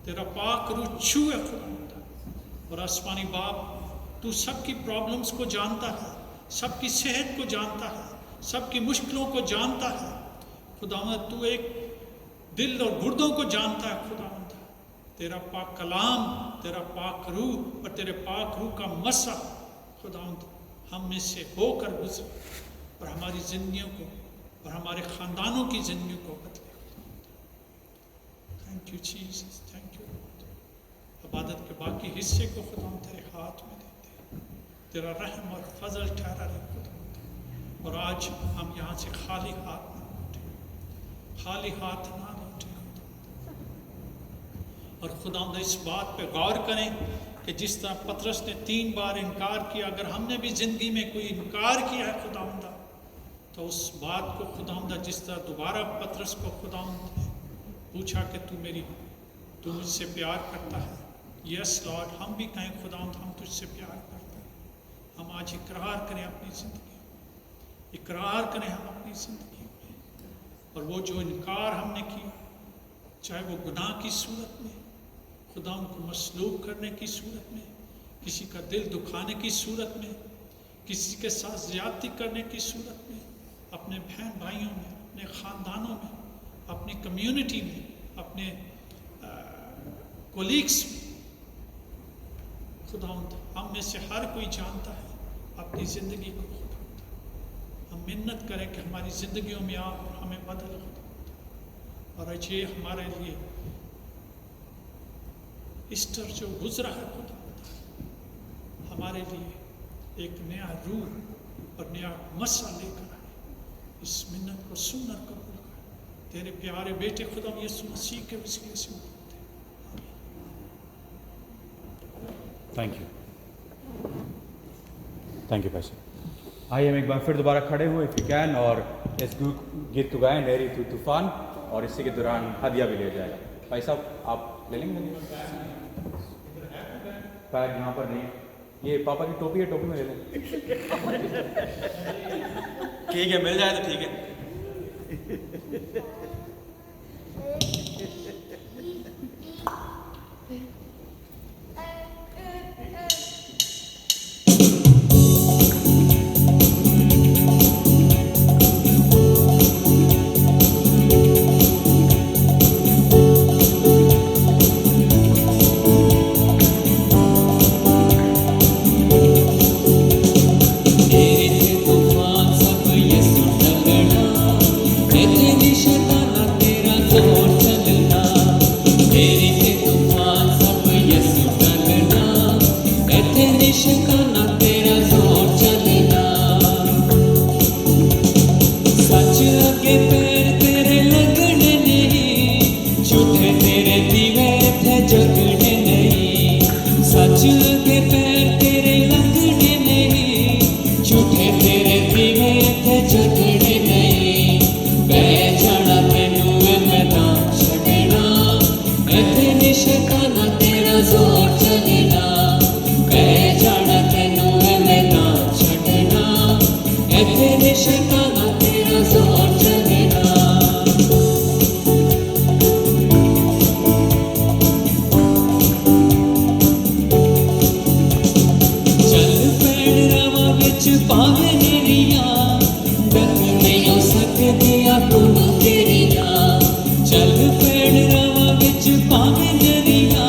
तेरा पाक रूह छुए खुदावंद। और आसमानी बाप, तू सबकी प्रॉब्लम्स को जानता है, सबकी सेहत को जानता है, सबकी मुश्किलों को जानता है खुदावंद। तू एक दिल और गुर्दों को जानता है खुदावंद। तेरा पाक कलाम, तेरा पाक रूह और तेरे पाक रूह का मसा खुदावंद हम में से होकर गुजरे और हमारी जिंदगियों को और हमारे ख़ानदानों की जिंदगियों को बदले। Thank you Jesus, thank you Lord. इबादत के बाकी हिस्से को खुदावंद तेरे हाथ में देते हैं, तेरा रहम और फजल ठहरा रहे खुदावंद। और आज हम यहाँ से खाली हाथ ना लौटे, खाली हाथ ना लौटे। और खुदावंद इस बात पे गौर करें कि जिस तरह पतरस ने 3 बार इनकार किया, अगर हमने भी ज़िंदगी में कोई इनकार किया है खुदावंद, तो उस बात को खुदावंद जिस तरह दोबारा पतरस को खुदावंद ने पूछा कि तू मुझसे प्यार करता है। यस लॉर्ड, हम भी कहें खुदावंद हम तुझसे प्यार करते हैं। हम आज इकरार करें अपनी ज़िंदगी, इकरार करें हम अपनी ज़िंदगी में। और वो जो इनकार हमने किया, चाहे वो गुनाह की सूरत में, खुदावंद को मसलूब करने की सूरत में, किसी का दिल दुखाने की सूरत में, किसी के साथ ज़्यादती करने की सूरत में, अपने बहन भाइयों में, अपने ख़ानदानों में, अपनी कम्युनिटी में, अपने कोलीग्स में, खुदावंद हम में से हर कोई जानता है अपनी ज़िंदगी को। खुदावंद हम मिन्नत करें कि हमारी ज़िंदगियों में आ और हमें बदल खुदावंद। और आज ये हमारे लिए ईस्टर जो गुजरा है खुदावंद, हमारे लिए एक नया रूह और नया मसा लेकर आए। इस मिन्नत को सुनकर कबूल कर, तेरे प्यारे बेटे खुदा यीशु मसीह के वसीले से मांगते हैं।
थैंक यू पैसे। आइए हम एक बार फिर दोबारा खड़े हुए इफ़ यू कैन, और इस गीत को गाएं, लहरी तू तूफान, और इसी के दौरान हदिया भी ले जाएगा। भाई साहब आप ले लेंगे? पैर यहाँ पर नहीं, ये पापा की टोपी है, टोपी में ले लें।
ठीक है, मिल जाए तो ठीक है।
चल पेड़ रवा विच पावे नरिया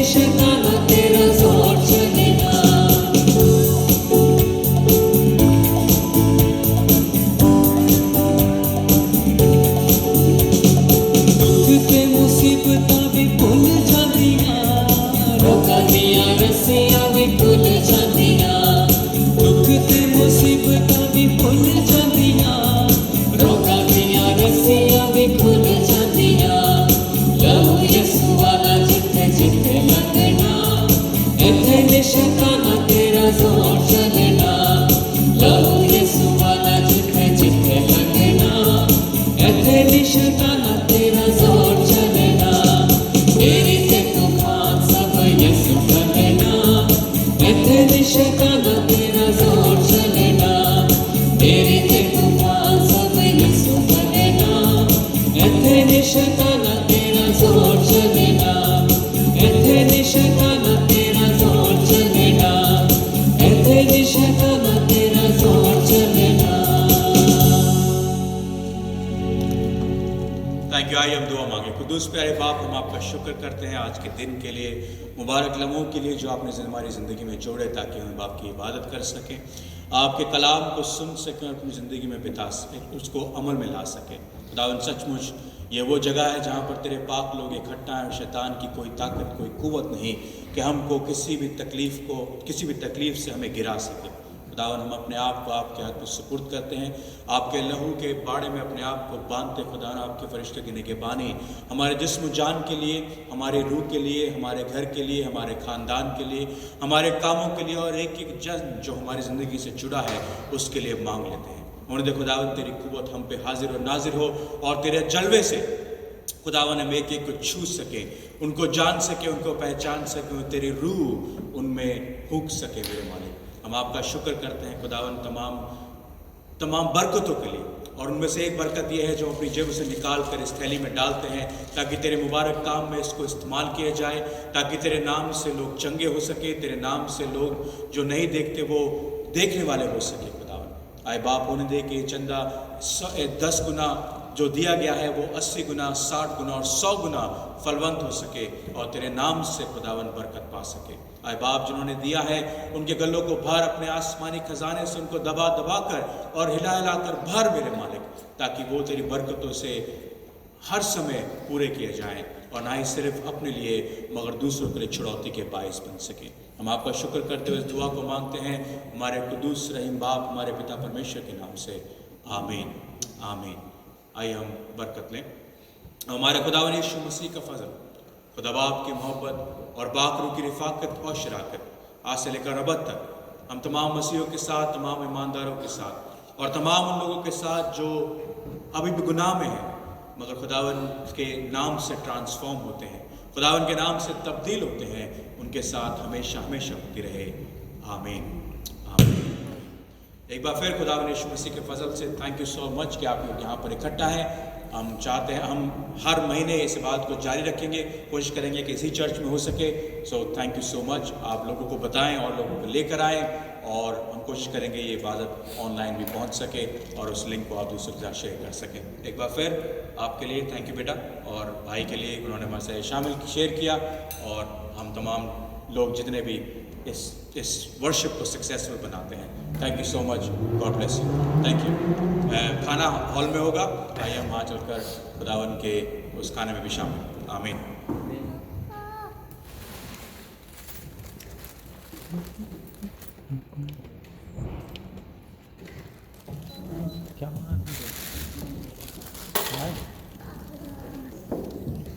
शैताना तेरा जोर चलेगा। दुख ते मुसीबतां भी भुल जांदियां, रोकां दियां रस्सियां भी खुल जांदियां। दुख ते मुसीबतां भी भुल जांदियां, रोकां दियां रस्सियां भी खुल जांदियां। लहू यसू वाला जिथे जिथे लगना, इत्थे नी शैताना तेरा जोर चलना। लहू यसू वाला जिथे जिथे लगना, इत्थे नी शैताना तेरा जोर चलना। तेरी ते तूफान सब यसू करना, इत्थे नी शैताना तेरा जोर चलना। तेरी ते तूफान सब यसू करना, इत्थे नी शैताना तेरा जोर चलना। इत्थे नी शैताना तेरा जोर चलना, इत्थे नी शैताना तेरा जोर चलना।
Thank you. आइए हम दुआ मांगे। कुदूस प्यारे बाप, हम आपका शुक्र करते हैं आज के दिन के लिए, मुबारक लम्हों के लिए जो आपने हमारी ज़िंदगी में जोड़े ताकि हम आपकी इबादत कर सकें, आपके कलाम को सुन सकें और अपनी ज़िंदगी में बिता सकें, उसको अमल में ला सकें। खुदावन सचमुच ये वो जगह है जहाँ पर तेरे पाक लोग इकट्ठा हैं। शैतान की कोई ताकत, कोई कुव्वत नहीं कि हमको किसी भी तकलीफ़ से हमें गिरा सके। खुदावन हम अपने आप को आपके हाथ में सुपुर्द करते हैं, आपके लहू के बाड़े में अपने आप को बांधते। खुदावन आपके फरिश्ते की निगहबानी हमारे जिस्म जान के लिए, हमारे रूह के लिए, हमारे घर के लिए, हमारे ख़ानदान के लिए, हमारे कामों के लिए और एक एक जन जो हमारी ज़िंदगी से जुड़ा है उसके लिए मांग लेते हैं। उन्हें दे खुदावन तेरी कुव्वत हम पे हाजिर और नाजिर हो और तेरे जलवे से खुदावन हम एक एक को छू सके, उनको जान सके, उनको पहचान सके, तेरी रूह उनमें फूंक सके। मेरे मालिक, हम आपका शुक्र करते हैं खुदावन तमाम बरकतों के लिए, और उनमें से एक बरकत यह है जो अपनी जेब से निकाल कर इस थैली में डालते हैं ताकि तेरे मुबारक काम में इसको इस्तेमाल किया जाए, ताकि तेरे नाम से लोग चंगे हो सके, तेरे नाम से लोग जो नहीं देखते वो देखने वाले हो सके। खुदावन आए बाप, होने दे कि चंदा 10 गुना जो दिया गया है वो 80 गुना, 60 गुना और 100 गुना फलवंत हो सके और तेरे नाम से खुदावन बरकत पा सके। आए बाप, जिन्होंने दिया है उनके गलों को भर, अपने आसमानी खजाने से उनको दबा दबा कर और हिला हिला कर भर मेरे मालिक, ताकि वो तेरी बरकतों से हर समय पूरे किए जाएं और ना ही सिर्फ अपने लिए मगर दूसरों के लिए छुड़ौती के बायस बन सके। हम आपका शुक्र करते हुए इस दुआ को मांगते हैं हमारे कुदूस रहीम बाप, हमारे पिता परमेश्वर के नाम से, आमीन आमीन। आइए हम बरकत लें। हमारे खुदावन यीशु मसीह का फजल, खुदा बाप की मोहब्बत और बाकरू की रिफाकत और शराकत आज से लेकर अबद तक हम तमाम मसीहों के साथ, तमाम ईमानदारों के साथ और तमाम उन लोगों के साथ जो अभी भी गुनाह में हैं मगर खुदावन के नाम से ट्रांसफॉर्म होते हैं, खुदावन के नाम से तब्दील होते हैं, उनके साथ हमेशा हमेशा होती रहे। आमीन आमीन। एक बार फिर खुदावन यीशु मसीह के फजल से थैंक यू सो मच कि आप लोग यहाँ पर इकट्ठा हैं। हम चाहते हैं हम हर महीने इस बात को जारी रखेंगे, कोशिश करेंगे कि इसी चर्च में हो सके। So thank you so much. आप लोगों को बताएं और लोगों को लेकर आएँ और हम कोशिश करेंगे ये इबादत ऑनलाइन भी पहुंच सके और उस लिंक को आप दूसरों के साथ शेयर कर सकें। एक बार फिर आपके लिए थैंक यू बेटा, और भाई के लिए उन्होंने हमारे साथ शेयर किया, और हम तमाम लोग जितने भी इस वर्शिप को सक्सेसफुल बनाते हैं। Thank you so much, God bless you, thank you. खाना हॉल में होगा, आइए हम वहाँ चलकर खुदावन के उस खाने में भी शामिल। आमीन।